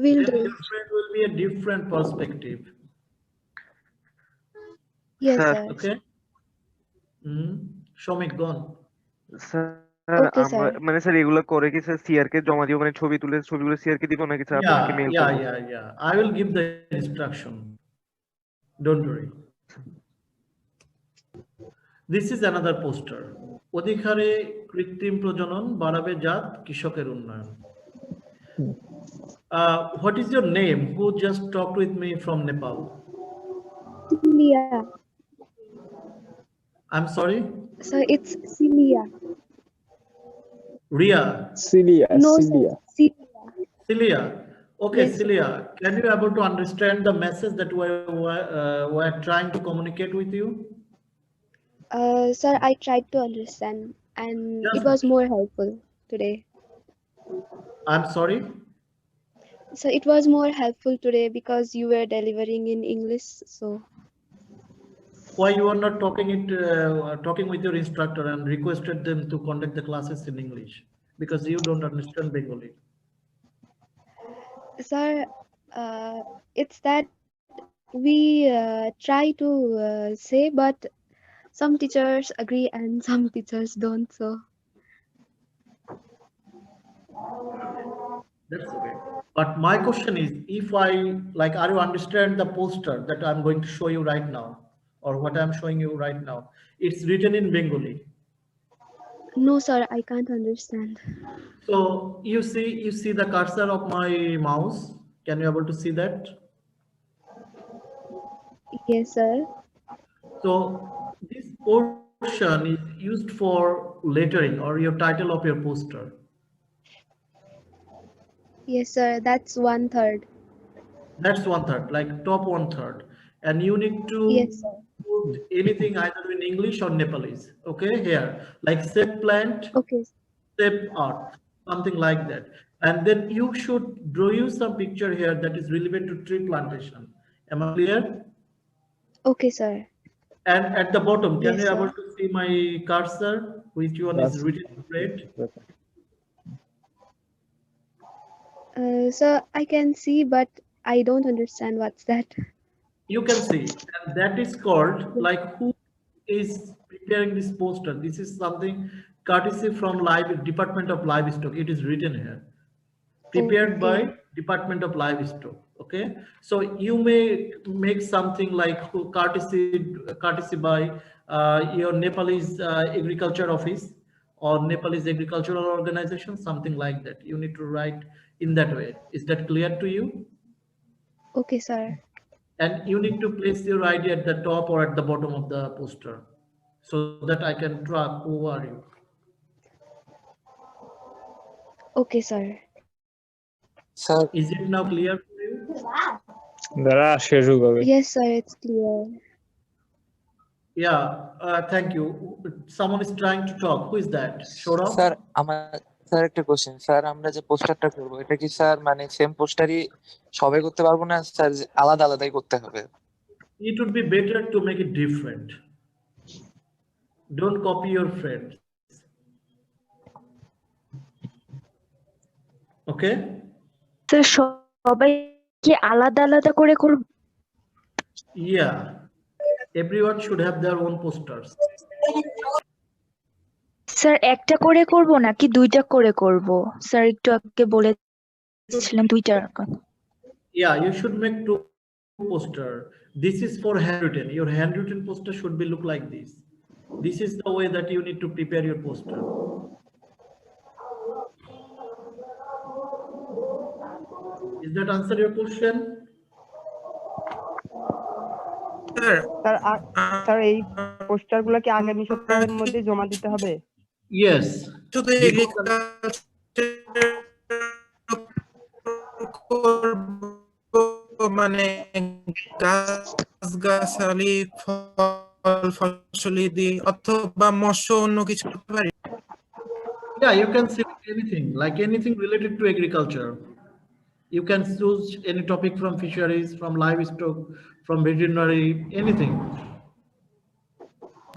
Will do. Different will be a different perspective. Yes, sir. Okay. Shomik, go on. Sir Okay, আমরা sir. মানে sir এগুলো করে কি sir CR কে জমা দিব, মানে ছবি তুলে ছবিগুলো সিআর কে দিব নাকি স্যার আপনাকে মেইল করব? Yeah. I will give the instruction. Don't worry. This is another poster. অধিকারে কৃত্রিম প্রজনন বাড়াবে জাত কৃষকের উন্নয়ন. What is your name? Who just talked with me from Nepal? Celia. I'm sorry? So it's Celia. Ria. No, sir. Celia. Okay, Yes. Celia, can you able to understand the message that we're trying to communicate with you? Sir, I tried to understand and Yes. it was more helpful today. I'm sorry? So it was more helpful today because you were delivering in English. So Why you are not talking with your instructor and requested them to conduct the classes in English? Because you don't understand Bengali. sir, it's that we try to say, but some teachers agree and some teachers don't. So That's okay. But my question is, if are you understand the poster that I'm going to show you right now, or what I'm showing you right now? It's written in Bengali. no, sir, I can't understand. So you see the cursor of my mouse. Can you able to see that? Yes, sir. So this portion is used for lettering or your title of your poster? Yes, sir. That's 1/3. That's 1/3, like top 1/3. And you need Yes, to sir. put anything either in English or Nepalese. Okay, here, like save plant, Okay. save art, something like that. And then you should draw you some picture here that is relevant to tree plantation. Am I clear? Okay, sir. And at the bottom, can Yes, you able sir. to see my cursor? Which one is written in red? So I can see, but I don't understand what's that. You can see, and that is called like who is preparing this poster. This is something courtesy from live Department of Livestock. It is written here, prepared Okay. by Department of Livestock. Okay, so you may make something like courtesy by your Nepalese agriculture office or Nepalese agricultural organization, something like that. You need to write in that way. Is that clear to you? Okay, sir. And you need to place your ID at the top or at the bottom of the poster so that I can track who are you. Okay, sir. Sir, is it now clear for you? Yes, sir. It's clear. Yeah, thank you. Someone is trying to talk. Who is that? Shorab? Sir sir একটা question sir আমরা যে পোস্টারটা করবো এটা কি sir মানে same পোস্টারই সবাই করতে পারবো না স্যার আলাদা আলাদাই করতে হবে? It would be better to make it different. Don't copy your friends. Okay? Sir সবাই কি আলাদা আলাদা করে করব? Yeah. Everyone should have their own posters. Sir একটা করে করব নাকি দুইটা করে করব? স্যার একটু আগে বলেছিলেন দুইটার কথা। Yeah, you should make two poster. This is for handwritten. Your handwritten poster should be look like this. This is the way that you need to prepare your poster. Is that answer your question? Sir এই পোস্টারগুলো কি আগামী সপ্তাহের মধ্যে জমা দিতে হবে? Yes. শুধু মানে গাছগাছালি ফল ফসলি দিয়ে অথবা মৎস্য অন্য কিছু করতে পারি? Yeah, you can select anything, like anything related to agriculture. You can choose any topic from fisheries, from livestock, from veterinary, anything.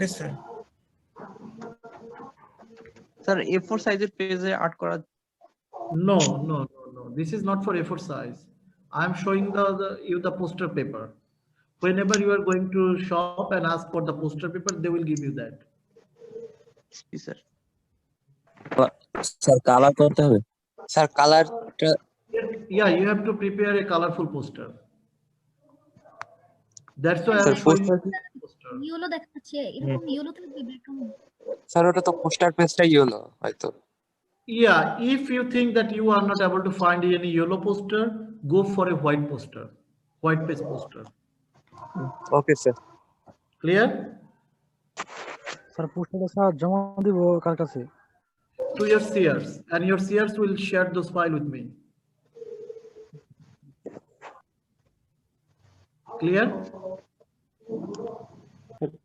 Yes, sir. Sir, A4 সাইজের পেজে আর্ট করা? No. This is not for A4 size. I'm showing you the poster paper. Whenever you are going to shop and ask for the poster paper, they will give you that. Yes, sir. Sir colour করতে হবে? Sir কালারটা Yeah, you have to prepare a colorful poster. That's why I'm sir showing you poster yellow দেখাচ্ছে এরকম ইয়েলোতে background sir ওটা তো poster পেজটাই হলো হয়তো। Yeah, if you think that you are not able to find any yellow poster, go for a white poster, white page poster. Okay sir. Clear? Sir পোস্টারটা sir জমা দিব কার কাছে? To your seers, and your seers will share those file with me. Clear?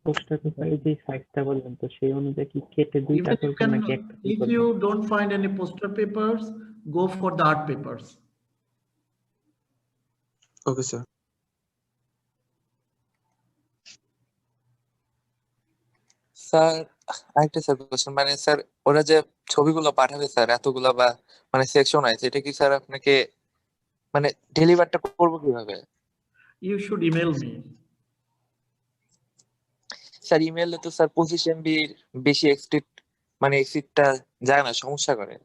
Poster পেপারে যে সাইজটা বললেন তো সেই অনুযায়ী কি কেটে দুইটা Even you করব নাকি can, একটা if you don't find any poster papers, go for the art papers. Okay, sir. Sir আরেকটা স্যার কোশ্চেন মানে স্যার ওরা যে ছবিগুলো পাঠাবে স্যার এতগুলো বা মানে সেকশন আছে এটা কি স্যার আপনাকে মানে ডেলিভারটা করব কিভাবে? You should email me. Sir ইমেইলে তো স্যার 25 MB বেশি মানে এক্সিটটা যায় না, সমস্যা করে।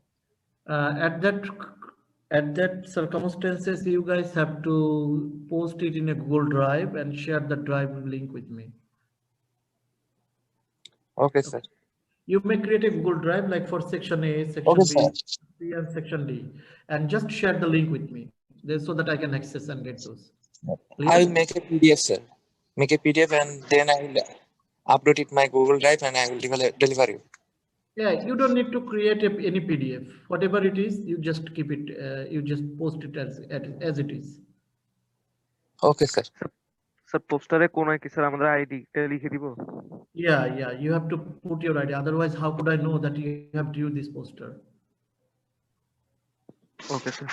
At that circumstances, you guys have to post it in a Google Drive and share the drive link with me. Okay, sir. You may create a Google Drive like for section A, section B, C, and section D, and just share the link with me so that I can access and get those. I will make a PDF, sir. Make a PDF and then I will upload it my Google Drive and I will deliver you. Yeah, you don't need to create any PDF. Whatever it is, you just keep it. You just post it as it is. Okay sir. Sir পোস্টারে কোন কি sir আমাদের আইডিটা লিখে দিব? Yeah, you have to put your ID. Otherwise, how could I know that you have to use this poster? Okay, sir.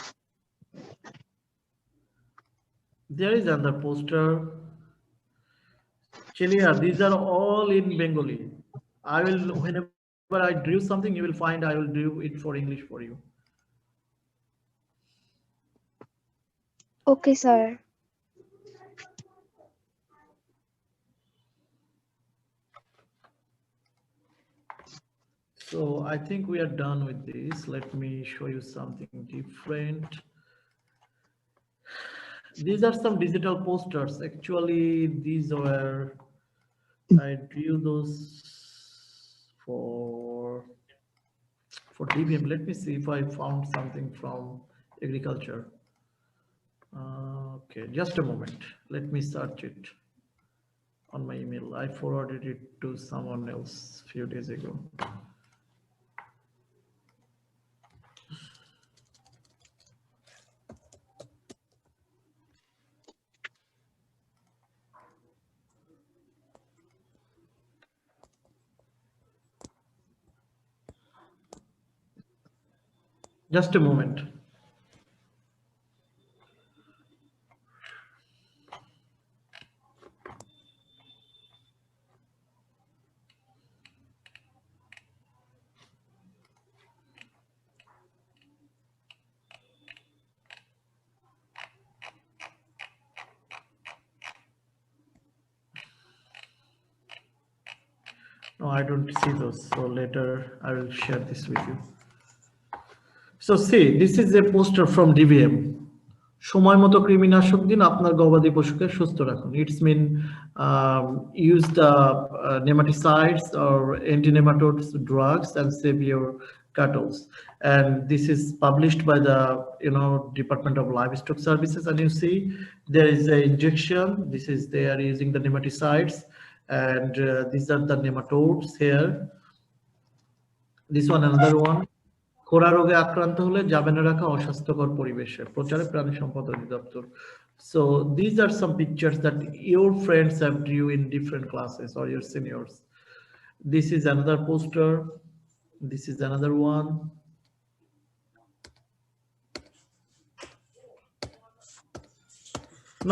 There is another poster. Chelia, these are all in Bengali. I will, whenever I drew something, you will find I will do it for English for you. Okay, sir. So I think we are done with this. Let me show you something different. These are some digital posters. Actually, these were, I drew those for DBM. Let me see if I found something from agriculture. Okay, just a moment. Let me search it on my email. I forwarded it to someone else a few days ago. Just a moment. No, I don't see those. So later I will share this with you. So see, this is a poster from DBM. সময় মতো কৃমিনাশক দিন আপনার গবাদি পশুকে সুস্থ রাখুন. It's mean use the nematicides or anti-nematodes drugs and save your cattle. And this is published by the Department of Livestock Services. And you see there is an injection. This is they are using the nematicides, and these are the nematodes here. This one, another one. খোরা রোগে আক্রান্ত হলে যাবে না রাখা অস্বাস্থ্যকর পরিবেশে প্রচারে প্রাণী সম্পদ অধিদপ্তর. So these are some pictures that your friends have drew in different classes or your seniors. This is another poster. This is another one.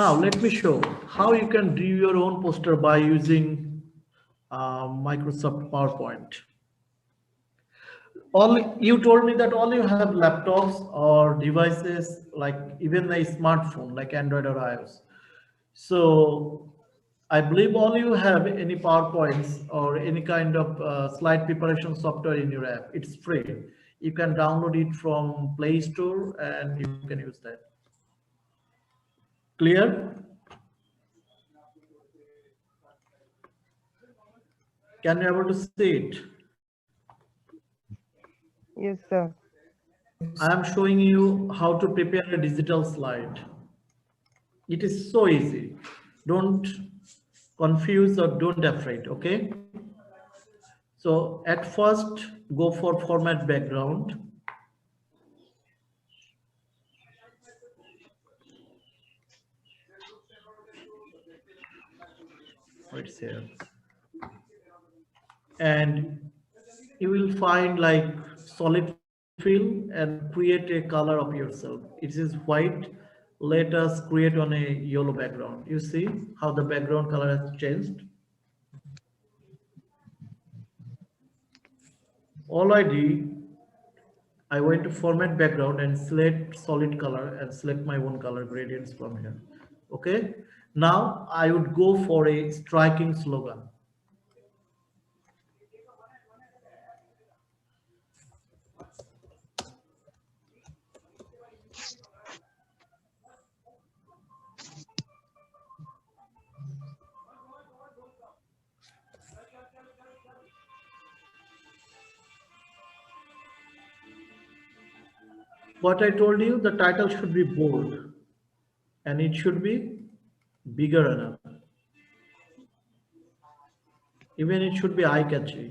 Now let me show how you can draw your own poster by using Microsoft PowerPoint. You told me that all you have laptops or devices, like even a smartphone like Android or iOS. So I believe all you have any PowerPoints or any kind of slide preparation software in your app. It's free. You can download it from Play Store and you can use that. Clear? Can you able to see it? Yes, sir. I am showing you how to prepare a digital slide. It is so easy. Don't confuse or don't afraid, okay? So at first, go for format background. It's here. And you will find like solid fill and create a color of yourself. It is white. Let us create on a yellow background. You see how the background color has changed. All I did, I went to format background and select solid color and select my own color gradients from here. Okay. Now I would go for a striking slogan. What I told you, the title should be bold and it should be bigger enough. Even it should be eye-catchy.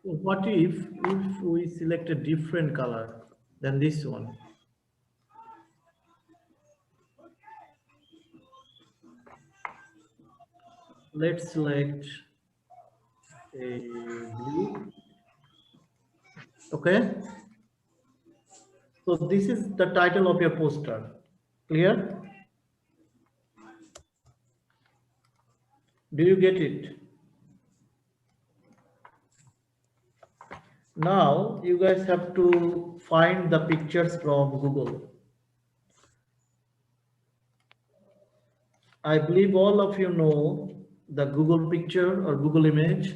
What if we select a different color than this one? Let's select a blue. Okay. So this is the title of your poster. Clear? Do you get it? Now you guys have to find the pictures from Google. I believe all of you know the Google picture or Google image.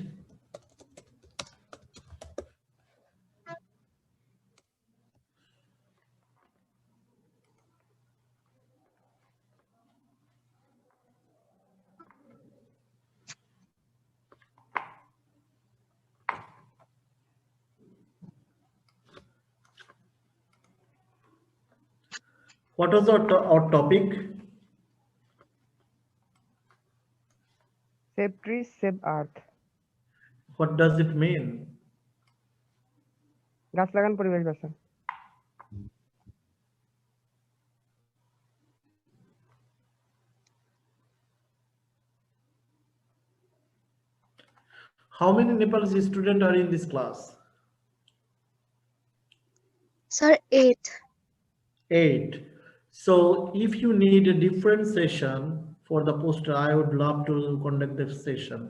What was our topic? Save trees, save earth. What does it mean? গাছ লাগান পরিবেশ বাঁচান। How many Nepalese students are in this class? Sir, 8. 8. So if you need a different session for the poster, I would love to conduct that session,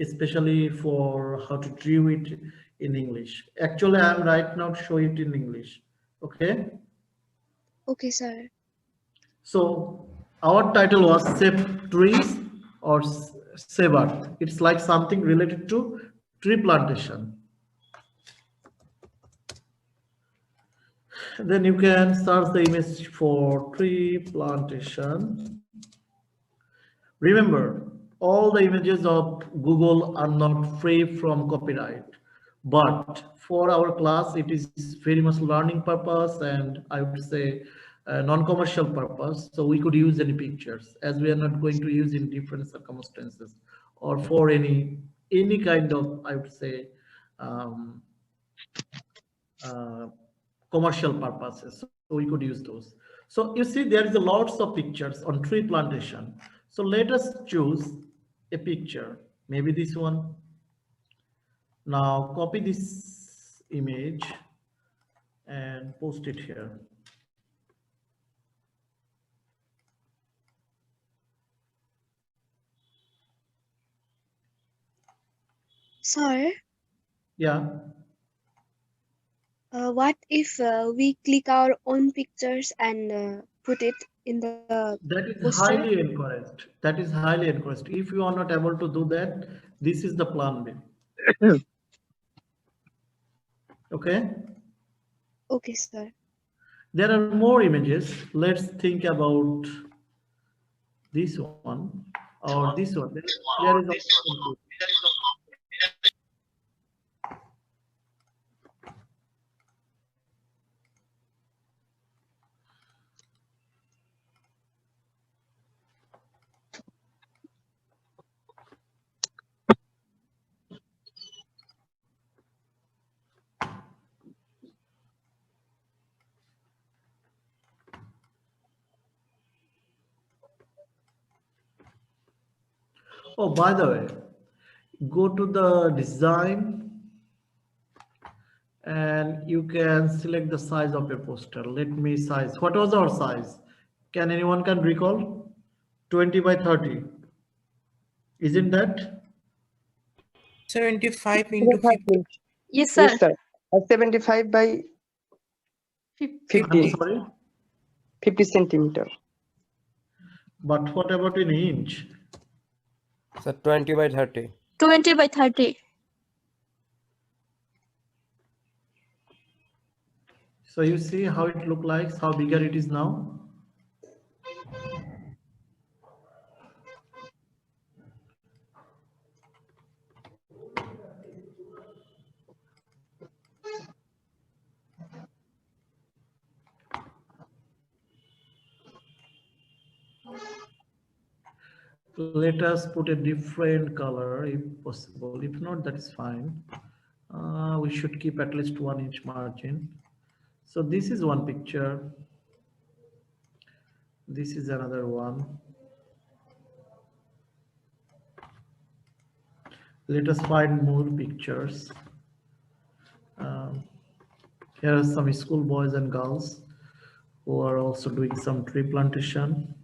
especially for how to draw it in English. Actually, I'm right now showing it in English. Okay. Okay, sir. So our title was Save Trees or Save Earth. It's like something related to tree plantation. Then you can search the image for tree plantation. Remember, all the images of Google are not free from copyright, but for our class, it is very much learning purpose and I would say non-commercial purpose. So we could use any pictures as we are not going to use in different circumstances or for any kind of, I would say, commercial purposes. So we could use those. So you see there is a lots of pictures on tree plantation. So let us choose a picture, maybe this one. Now copy this image and post it here. Sir, Yeah. What if we click our own pictures and put it in the That is poster? highly encouraged. That is highly encouraged. If you are not able to do that, this is the plan B. Okay. Okay, sir. There are more images. Let's think about this one or this one. There is also oh, by the way, go to the design and you can select the size of your poster. Let me size. What was our size? Can anyone can recall? 20 by 30. Isn't that? 75 into 50. Yes, sir. Yes, sir. 75 by 50. I'm sorry? 50 centimeter. But what about in inch? So 20 by 30. 20 by 30. So you see how it look like, how bigger it is now? Let us put a different color if possible. If not, that is fine. We should keep at least 1 inch margin. So this is one picture. This is another one. Let us find more pictures. Here are some school boys and girls who are also doing some tree plantation.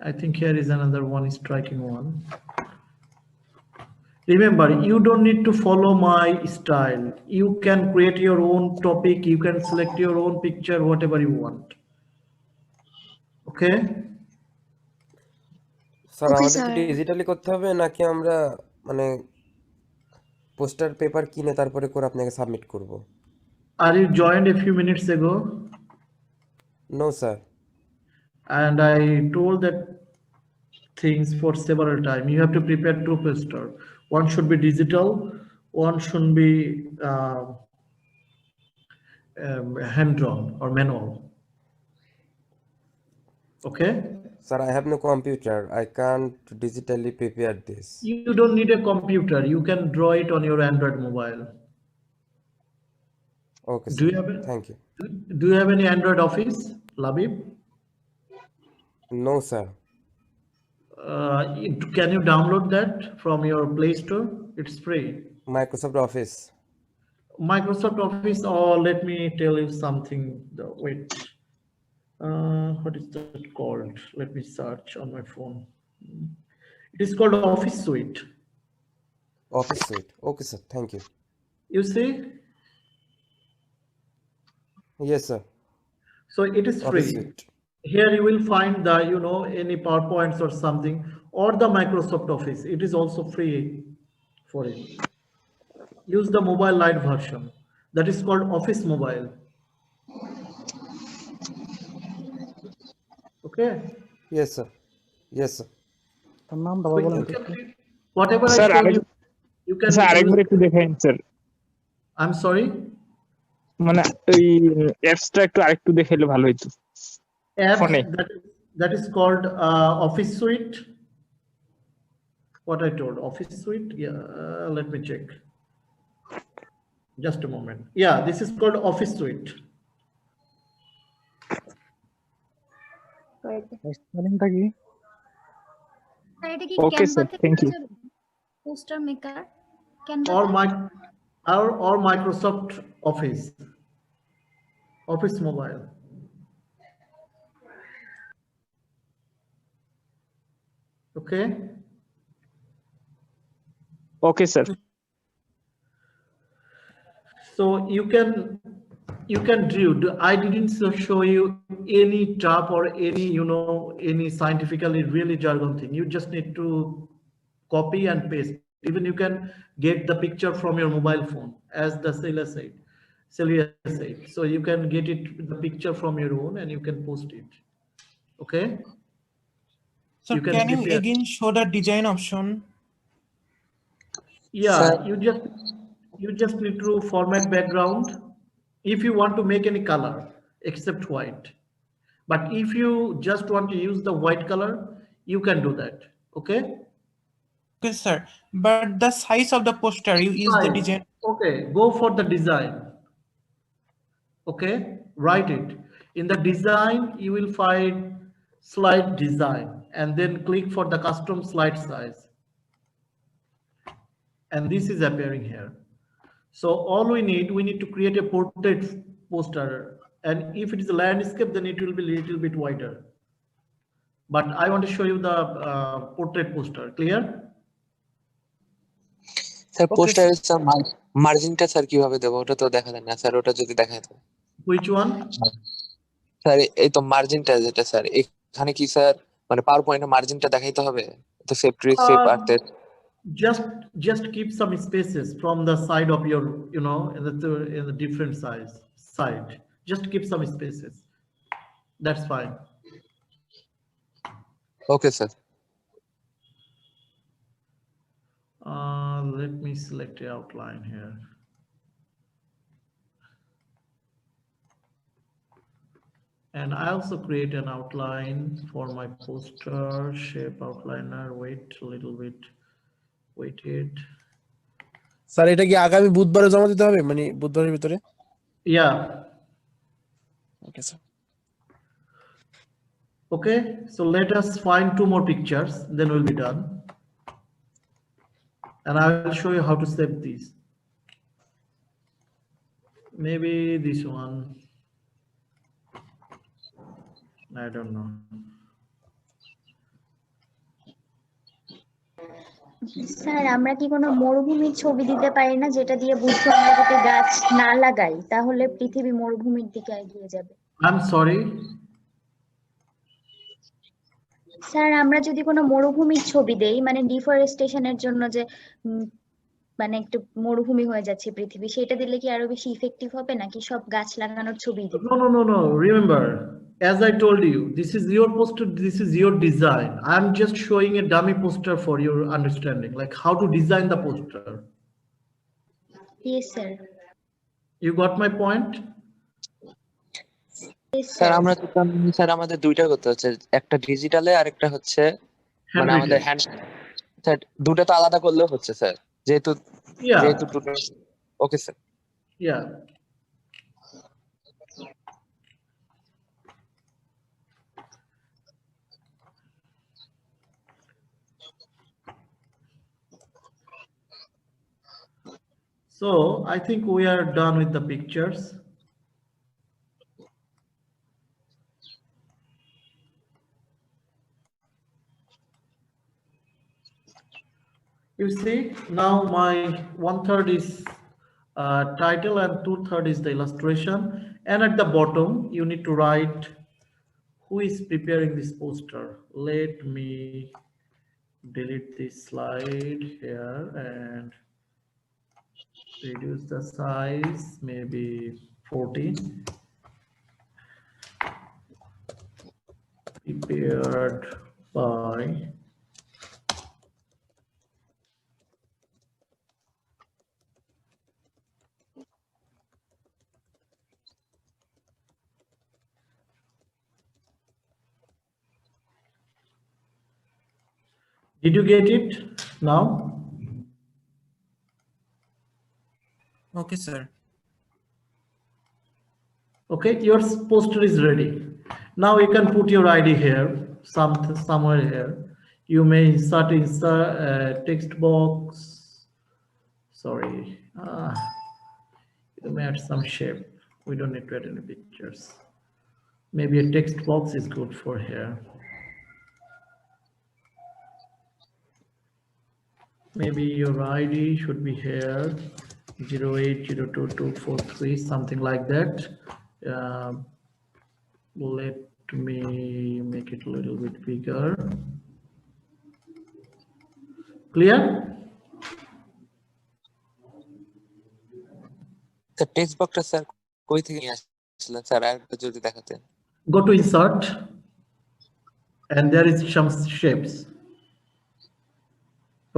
I think here is another one striking one. Remember, you don't need to follow my style. You can create your own topic. You can select your own picture, whatever you want. Okay? Sir Okay, আমাদের কি sir. Digitally করতে হবে নাকি আমরা মানে poster paper কিনে তারপরে করে আপনাকে সাবমিট করব? Are you joined a few minutes ago? No, sir. And I told that things for several times. You have to prepare 2 poster. One should be digital, one should be hand-drawn or manual. Okay? Sir, I have no computer. I can't digitally prepare this. You don't need a computer. You can draw it on your Android mobile. Okay, Do sir. you have Thank you. Do you have any Android Office, Labib? No, sir. Can you download that from your Play Store? It's free. Microsoft Office. Microsoft Office, or let me tell you something. Wait. What is that called? Let me search on my phone. It is called Office Suite. Office Suite. Okay, sir. Thank you. You see? Yes, sir. So it is Office free. Suite. Here you will find the, any PowerPoints or something, or the Microsoft Office. It is also free for it. Use the mobile light version. That is called Office Mobile. Okay? Yes, sir. Yes, sir. So you can, whatever I sir told you, you can sir আরেকবার use. একটু দেখাইন sir. I'm sorry? মানে ওই অ্যাপসটা একটু আরেকটু দেখাইলে ভালো হইতো ফোনে। That is called Office Suite. What I told, Office Suite. Yeah, let me check. Just a moment. Yeah, this is called Office Suite. স্পেলিংটা কি? এটা কি Okay, ক্যানভা sir. থেকে Thank you. Poster maker Canva Or Microsoft Office. Office Mobile. Okay? Okay, sir. So you can I didn't show you any tab or any any scientifically really jargon thing. You just need to copy and paste. Even you can get the picture from your mobile phone, as the Celia said. So you can get the picture from your own and you can post it. Okay? So You can can you prepare. again show the design option? Yeah, Sir. you just need to format background if you want to make any color except white. But if you just want to use the white color, you can do that. Okay? Okay, sir. But the size of the poster, you use the Fine. design. Okay, go for the design. Okay, write it. In the design, you will find slide design and then click for the custom slide size. And this is appearing here. So all we need to create a portrait poster. And if it is a landscape, then it will be a little bit wider. But I want to show you the portrait poster. Clear? Sir পোস্টারের sir মার্জিনটা sir কিভাবে দেবো? ওটা তো দেখা যায় না sir, ওটা যদি দেখায় তো। Which one? স্যার এই তো মার্জিনটা যেটা স্যার, এখানে কি স্যার মানে পাওয়ার পয়েন্টে মার্জিনটা দেখাইতে হবে? তো সেভ ট্রি সেভ আর্টের Just keep some spaces from the side of your, in the different side. Just keep some spaces. That's fine. Okay sir. Let let me select the outline here. And I also create an outline for my poster, shape outliner. Wait a little bit. Wait it. Sir এটা কি আগামী বুধবারে জমা দিতে হবে, মানে বুধবারের ভিতরে? Yeah. Okay, sir. Okay, so let us find 2 more pictures, then we'll be done. And I will show you how to save these. Maybe this one. I don't know. Sir আমরা কি কোনো মরুভূমির ছবি দিতে পারি না, যেটা দিয়ে বুঝবো আমরা যদি গাছ না লাগাই তাহলে পৃথিবী মরুভূমির দিকে এগিয়ে যাবে? I'm sorry. স্যার আমরা যদি কোনো মরুভূমির ছবি দেই, মানে ডিফরেস্টেশনের জন্য যে মানে একটু মরুভূমি হয়ে যাচ্ছে পৃথিবী, সেটা দিলে কি আরো বেশি ইফেক্টিভ হবে নাকি সব গাছ লাগানোর ছবি দিব? No. Remember, as I told you, this is your poster, this is your design. I'm just showing a dummy poster for your understanding, like how to design the poster. Yes, sir. You got my point? Yes, sir sir. আমরা তো sir আমাদের দুইটা করতে হচ্ছে, একটা ডিজিটালে আর একটা হচ্ছে মানে আমাদের হ্যান্ড। স্যার দুটো তো আলাদা করলেও হচ্ছে স্যার, যেহেতু okay sir. Yeah. So I think we are done with the pictures. You see, now my 1/3 is title and 2/3 is the illustration. And at the bottom, you need to write who is preparing this poster. Let me delete this slide here and reduce the size, maybe 40. Prepared by Did you get it now? Okay, sir. Okay, your poster is ready. Now you can put your ID here, somewhere here. You may insert text box. Sorry, you may add some shape. We don't need to add any pictures. Maybe a text box is good for here. Maybe your ID should be here, 0802243, something like that. Let me make it a little bit bigger. Clear? The text box sir koi theke niye aslen sir, arekbar jodi dekhaten? Go to insert and there is some shapes.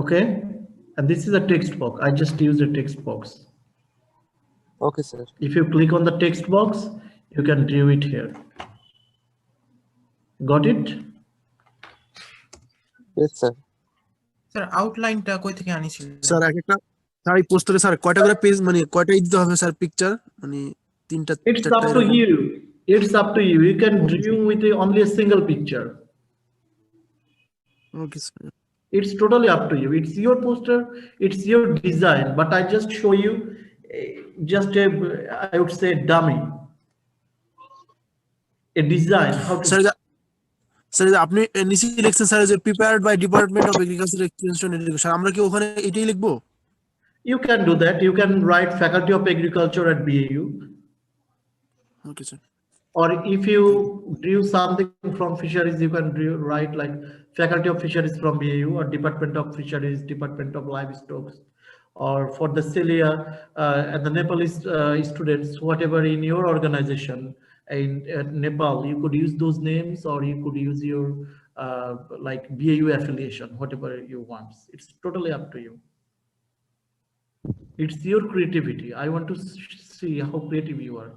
Okay, and this is a text box. I just use a text box. Okay, sir. If you click on the text box, you can do it here. Got it? Yes, sir. Sir আউটলাইনটা কই থেকে আনিছিলেন? Sir একটা sir এই পোস্টারে sir কয়টা করে page, মানে কয়টা দিতে হবে স্যার পিকচার, মানে তিনটা? It's up to you. It's up to you. You can dream with only a single picture. Okay, sir. It's totally up to you. It's your poster, it's your design, but I just show you just a, I would say, dummy, a design. How to sir আপনি নিচে লিখছেন sir যে prepared by department of agriculture extension education, আমরা কি ওখানে এটাই লিখবো? You can do that. You can write Faculty of Agriculture at BAU. Okay, sir. Or if you drew something from fisheries, you can write like Faculty of Fisheries from BAU, or Department of Fisheries, Department of Livestock, or for the Celia and the Nepalese students, whatever in your organization in Nepal, you could use those names, or you could use your like BAU affiliation, whatever you want. It's totally up to you. It's your creativity. I want to see how creative you are.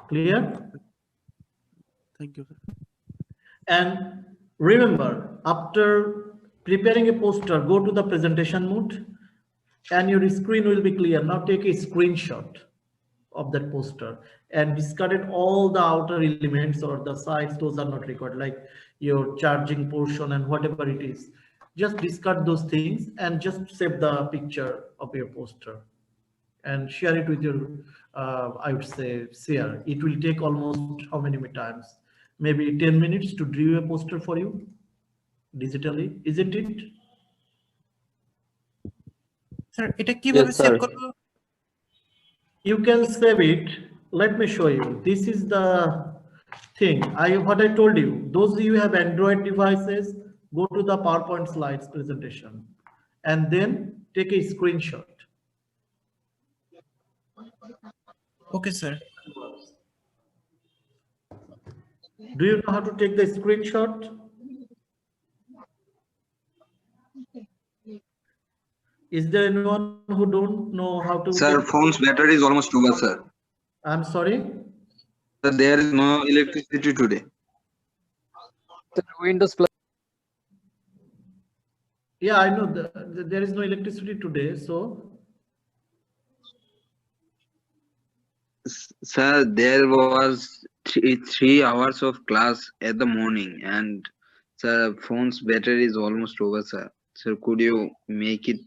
Clear? Thank you. And remember, after preparing a poster, go to the presentation mode and your screen will be clear. Now take a screenshot of that poster and discarded all the outer elements or the sides. Those are not required, like your charging portion and whatever it is. Just discard those things and just save the picture of your poster and share it with your, I would say, share. It will take almost how many times? Maybe 10 minutes to draw a poster for you digitally, isn't it? Sir এটা কিভাবে save করব? You can save it. Let me show you. This is the thing. What I told you. Those of you who have Android devices, go to the PowerPoint slides presentation and then take a screenshot. Okay, sir. Do you know how to take the screenshot? Is there anyone who don't know how to? Sir, phone's battery is almost over, sir. I'm sorry? Sir, there is no electricity today. Windows Plus. Yeah, I know there is no electricity today, so. Sir, there was three hours of class at the morning, and sir, phone's battery is almost over, sir. Sir, could you make it?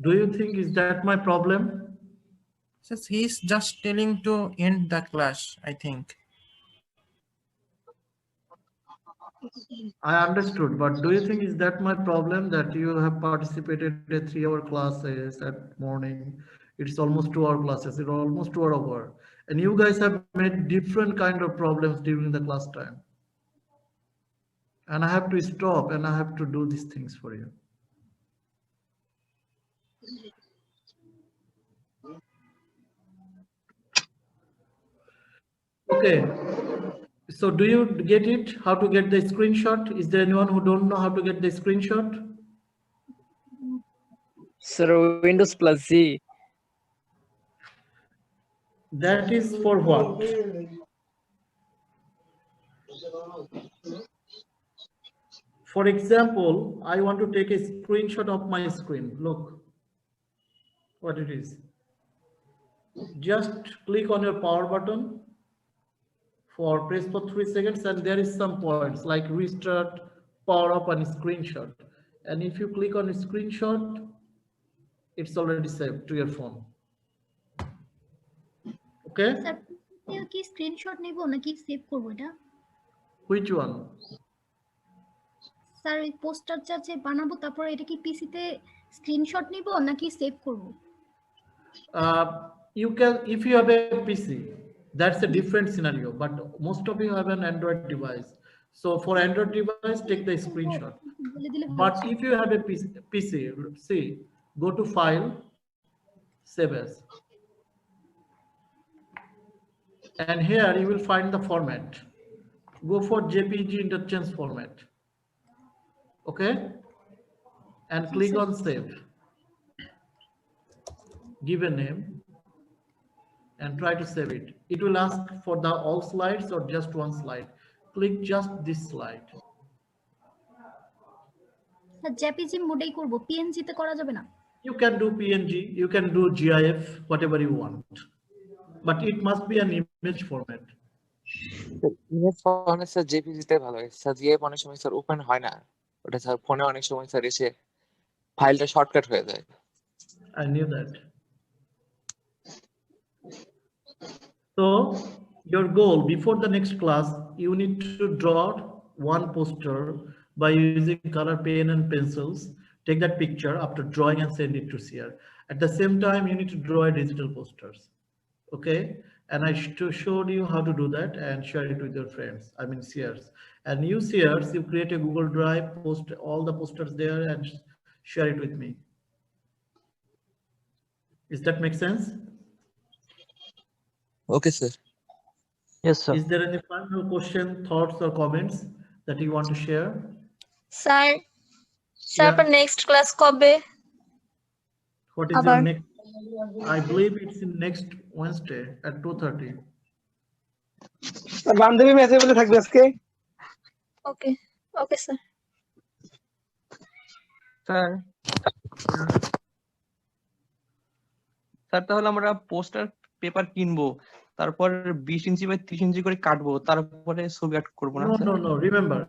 Do you think is that my problem? Says he's just telling to end the class, I think. I understood, but do you think is that my problem that you have participated in 3-hour classes at morning? It's almost 2-hour classes. It's almost 2 hours, and you guys have made different kind of problems during the class time. And I have to stop and I have to do these things for you. Okay. So do you get it? How to get the screenshot? Is there anyone who don't know how to get the screenshot? Sir, Windows Plus Z. That is for what? For example, I want to take a screenshot of my screen. Look what it is. Just click on your power button. Press for 3 seconds, and there is some points like restart, power up, and screenshot. And if you click on a screenshot, it's already saved to your phone. Okay? Sir, কি screenshot নেব নাকি save করব এটা? Which one? Sir এই পোস্টারটা যে বানাবো তারপর এটা কি পিসিতে স্ক্রিনশট নিব নাকি সেভ করব? You can, if you have a PC, that's a different scenario, but most of you have an Android device. So for Android device, take the screenshot. But if you have a PC, see, go to File, Save As. And here you will find the format. Go for JPG interchange format. Okay? And click on Save. Give a name. And try to save it. It will ask for the all slides or just one slide. Click just this slide. JPG মোডেই করব, PNG তে করা যাবে না? You can do PNG, you can do GIF, whatever you want, but it must be an image format. Image format sir JPG তে ভালো হয় sir, GIF অনেক সময় স্যার ওপেন হয় না, ওটা স্যার ফোনে অনেক সময় স্যার এসে ফাইলটা শর্টকাট হয়ে যায়। I knew that. So your goal before the next class, you need to draw one poster by using color pen and pencils. Take that picture after drawing and send it to Seer. At the same time, you need to draw digital posters. Okay, and I showed you how to do that and share it with your friends. I mean Seers. And you Seers, you create a Google Drive, post all the posters there and share it with me. Does that make sense? Okay, sir. Yes, sir. Is there any final question, thoughts, or comments that you want to share? Sir, sir, Yeah. next class কবে? What is your আবার next? I believe it's in next Wednesday at 2:30. বান্ধবী মেসে বলে থাকবে আজকে। ওকে okay sir. Sir sir তাহলে আমরা poster paper কিনবো, তারপর 20 ইঞ্চি বাই 30 ইঞ্চি করে কাটবো, তারপরে ছবি আর্ট করবো না No, sir? no, no. Remember,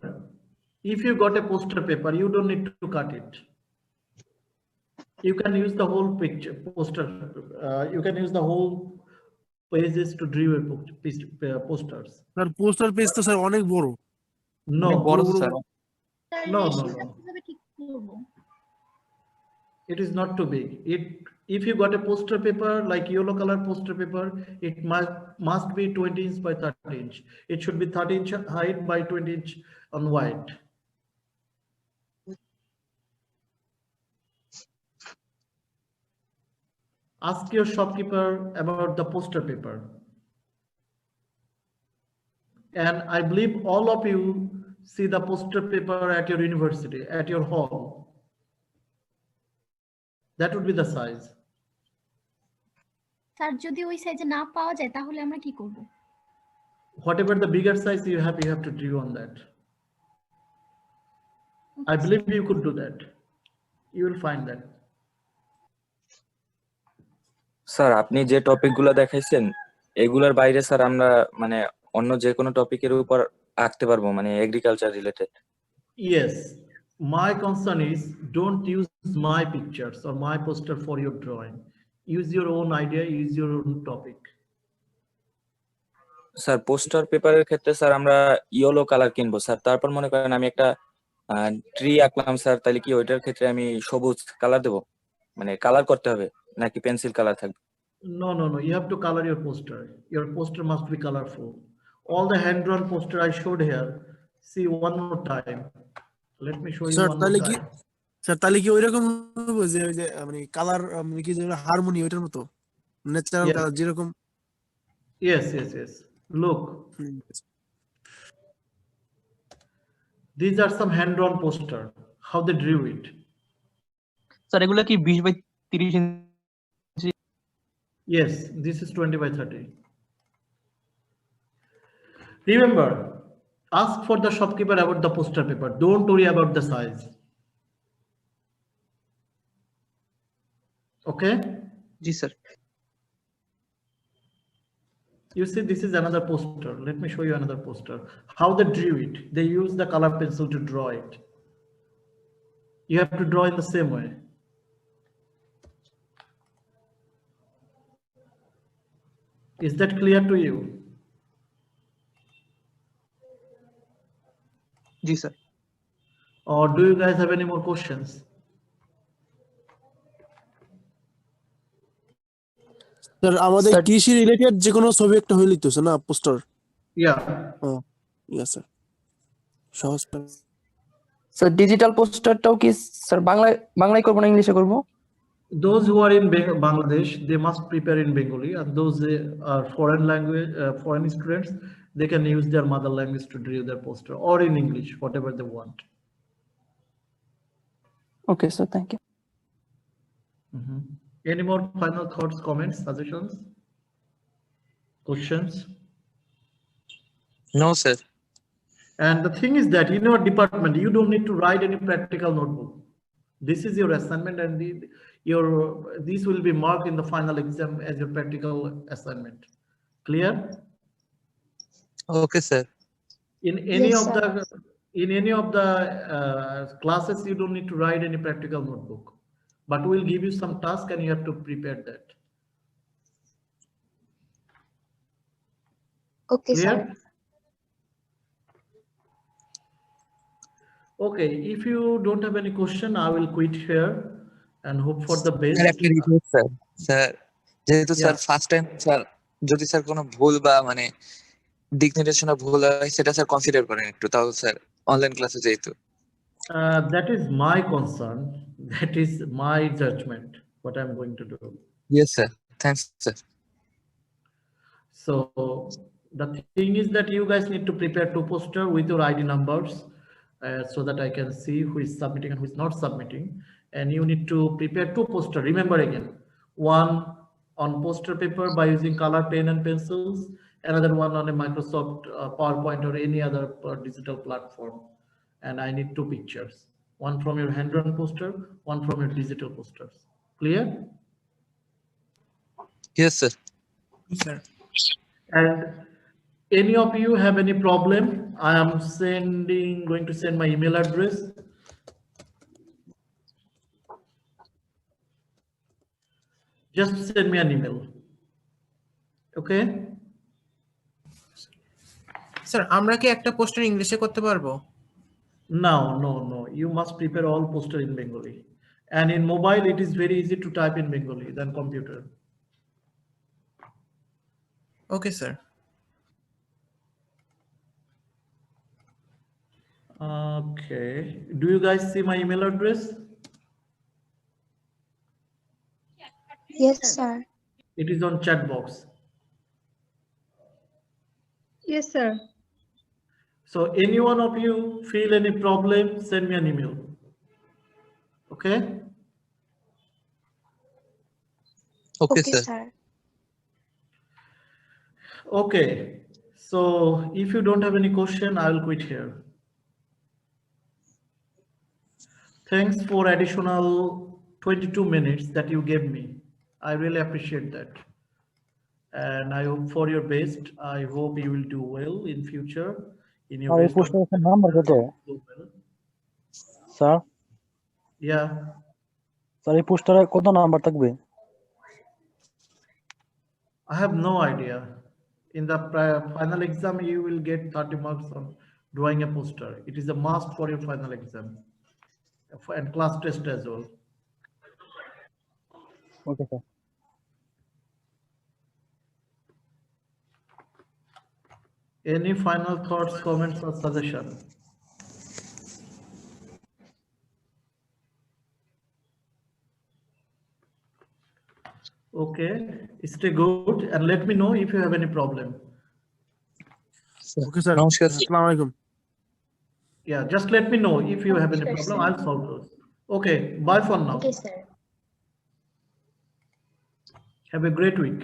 if you got a poster paper, you don't need to cut it. You can use the whole picture poster. You can use the whole pages to draw a posters. Sir poster page তো sir অনেক বড়। No, অনেক বড় তো sir. no, no, no. It is not too big. If you got a poster paper like yellow color poster paper, it must be 20 inch by 30 inch. It should be 30 inch height by 20 inch on wide. Ask your shopkeeper about the poster paper. And I believe all of you see the poster paper at your university, at your hall. That would be the size. Sir যদি ওই সাইজে না পাওয়া যায় তাহলে আমরা কি করব? Whatever the bigger size you have to draw on that. I believe you could do that. You will find that. Sir আপনি যে টপিকগুলো দেখাইছেন এগুলোর বাইরে স্যার আমরা মানে অন্য যে কোনো টপিকের উপর আঁকতে পারবো, মানে agriculture related? Yes, my concern is don't use my pictures or my poster for your drawing. Use your own idea, use your own topic. Sir poster পেপারের ক্ষেত্রে স্যার আমরা ইয়েলো কালার কিনবো স্যার, তারপর মনে করেন আমি একটা ট্রি আঁকলাম স্যার, তাহলে কি ওইটার ক্ষেত্রে আমি সবুজ কালার দেবো, মানে কালার করতে হবে নাকি পেন্সিল কালার থাকবে? No, no, no. You have to color your poster. Your poster must be colorful. All the hand-drawn poster I showed here. See one more time. Let me show you sir one more তাহলে কি time. Sir তাহলে কি ওইরকম হবে যে ওই যে মানে কালার মানে কি যে হারমোনি ওইটার মতো ন্যাচারাল Yes. কালার যেরকম? Yes, yes, yes. Look. These are some hand-drawn poster. How they drew it. Sir এগুলো কি 20 by 30 inch? Yes, this is 20 by 30. Remember, ask for the shopkeeper about the poster paper. Don't worry about the size. Okay? G sir. You see, this is another poster. Let me show you another poster. How they drew it. They use the color pencil to draw it. You have to draw in the same way. Is that clear to you? G sir. Or do you guys have any more questions? Sir আমাদের কৃষি related যে কোনো ছবি একটা হইলেই তো না poster? Yeah. Yes sir. সহজ। স্যার ডিজিটাল পোস্টারটাও কি স্যার বাংলায় করব না ইংলিশে করব? Those who are in Bangladesh, they must prepare in Bengali, and those are foreign language, foreign students, they can use their mother language to draw their poster, or in English, whatever they want. Okay, sir. Thank you. Any more final thoughts, comments, suggestions, questions? No, sir. And the thing is that in your department, you don't need to write any practical notebook. This is your assignment, and this will be marked in the final exam as your practical assignment. Clear? Okay, sir. In any of the classes, you don't need to write any practical notebook, but we'll give you some task and you have to prepare that. Okay, Clear? sir. Okay, if you don't have any question, I will quit here and hope for the best. Sir যেহেতু sir first time sir যদি sir কোনো ভুল বা মানে দিক নির্দেশনা ভুল হয় সেটা স্যার কনসিডার করেন একটু, তাও স্যার অনলাইন ক্লাসে যেহেতু। That is my concern. That is my judgment, what I'm going to do. Yes, sir. Thanks, sir. So the thing is that you guys need to prepare 2 posters with your ID numbers. so that I can see who is submitting and who is not submitting. And you need to prepare 2 posters. Remember again, one on poster paper by using color pen and pencils, another one on a Microsoft PowerPoint or any other digital platform. And I need 2 pictures, one from your hand-drawn poster, one from your digital posters. Clear? Yes, sir. Yes, sir. And any of you have any problem? I am going to send my email address. Just send me an email. Okay? Sir আমরা কি একটা poster ইংলিশে করতে পারবো? No. You must prepare all poster in Bengali. And in mobile, it is very easy to type in Bengali than computer. Okay, sir. Okay. Do you guys see my email address? Yes, sir. It is on chat box. Yes, sir. So any one of you feel any problem, send me an email. Okay? Okay, Okay, sir. sir. Okay. So if you don't have any question, I will quit here. Thanks for additional 22 minutes that you gave me. I really appreciate that. And I hope for your best. I hope you will do well in future. In your এই rest of পোস্টারের number কত do well. Sir? Yeah. Sir এই পোস্টারে কত number থাকবে? I have no idea. In the final exam, you will get 30 marks on drawing a poster. It is a must for your final exam and class test as well. Okay, sir. Any final thoughts, comments, or suggestion? Okay, stay good and let me know if you have any problem. Okay, sir. Namaskar, sir. Assalamu alaikum. Yeah, just let me know if you have any Sure, problem. sir. I'll solve those. Okay, bye for now. Okay, sir. Have a great week.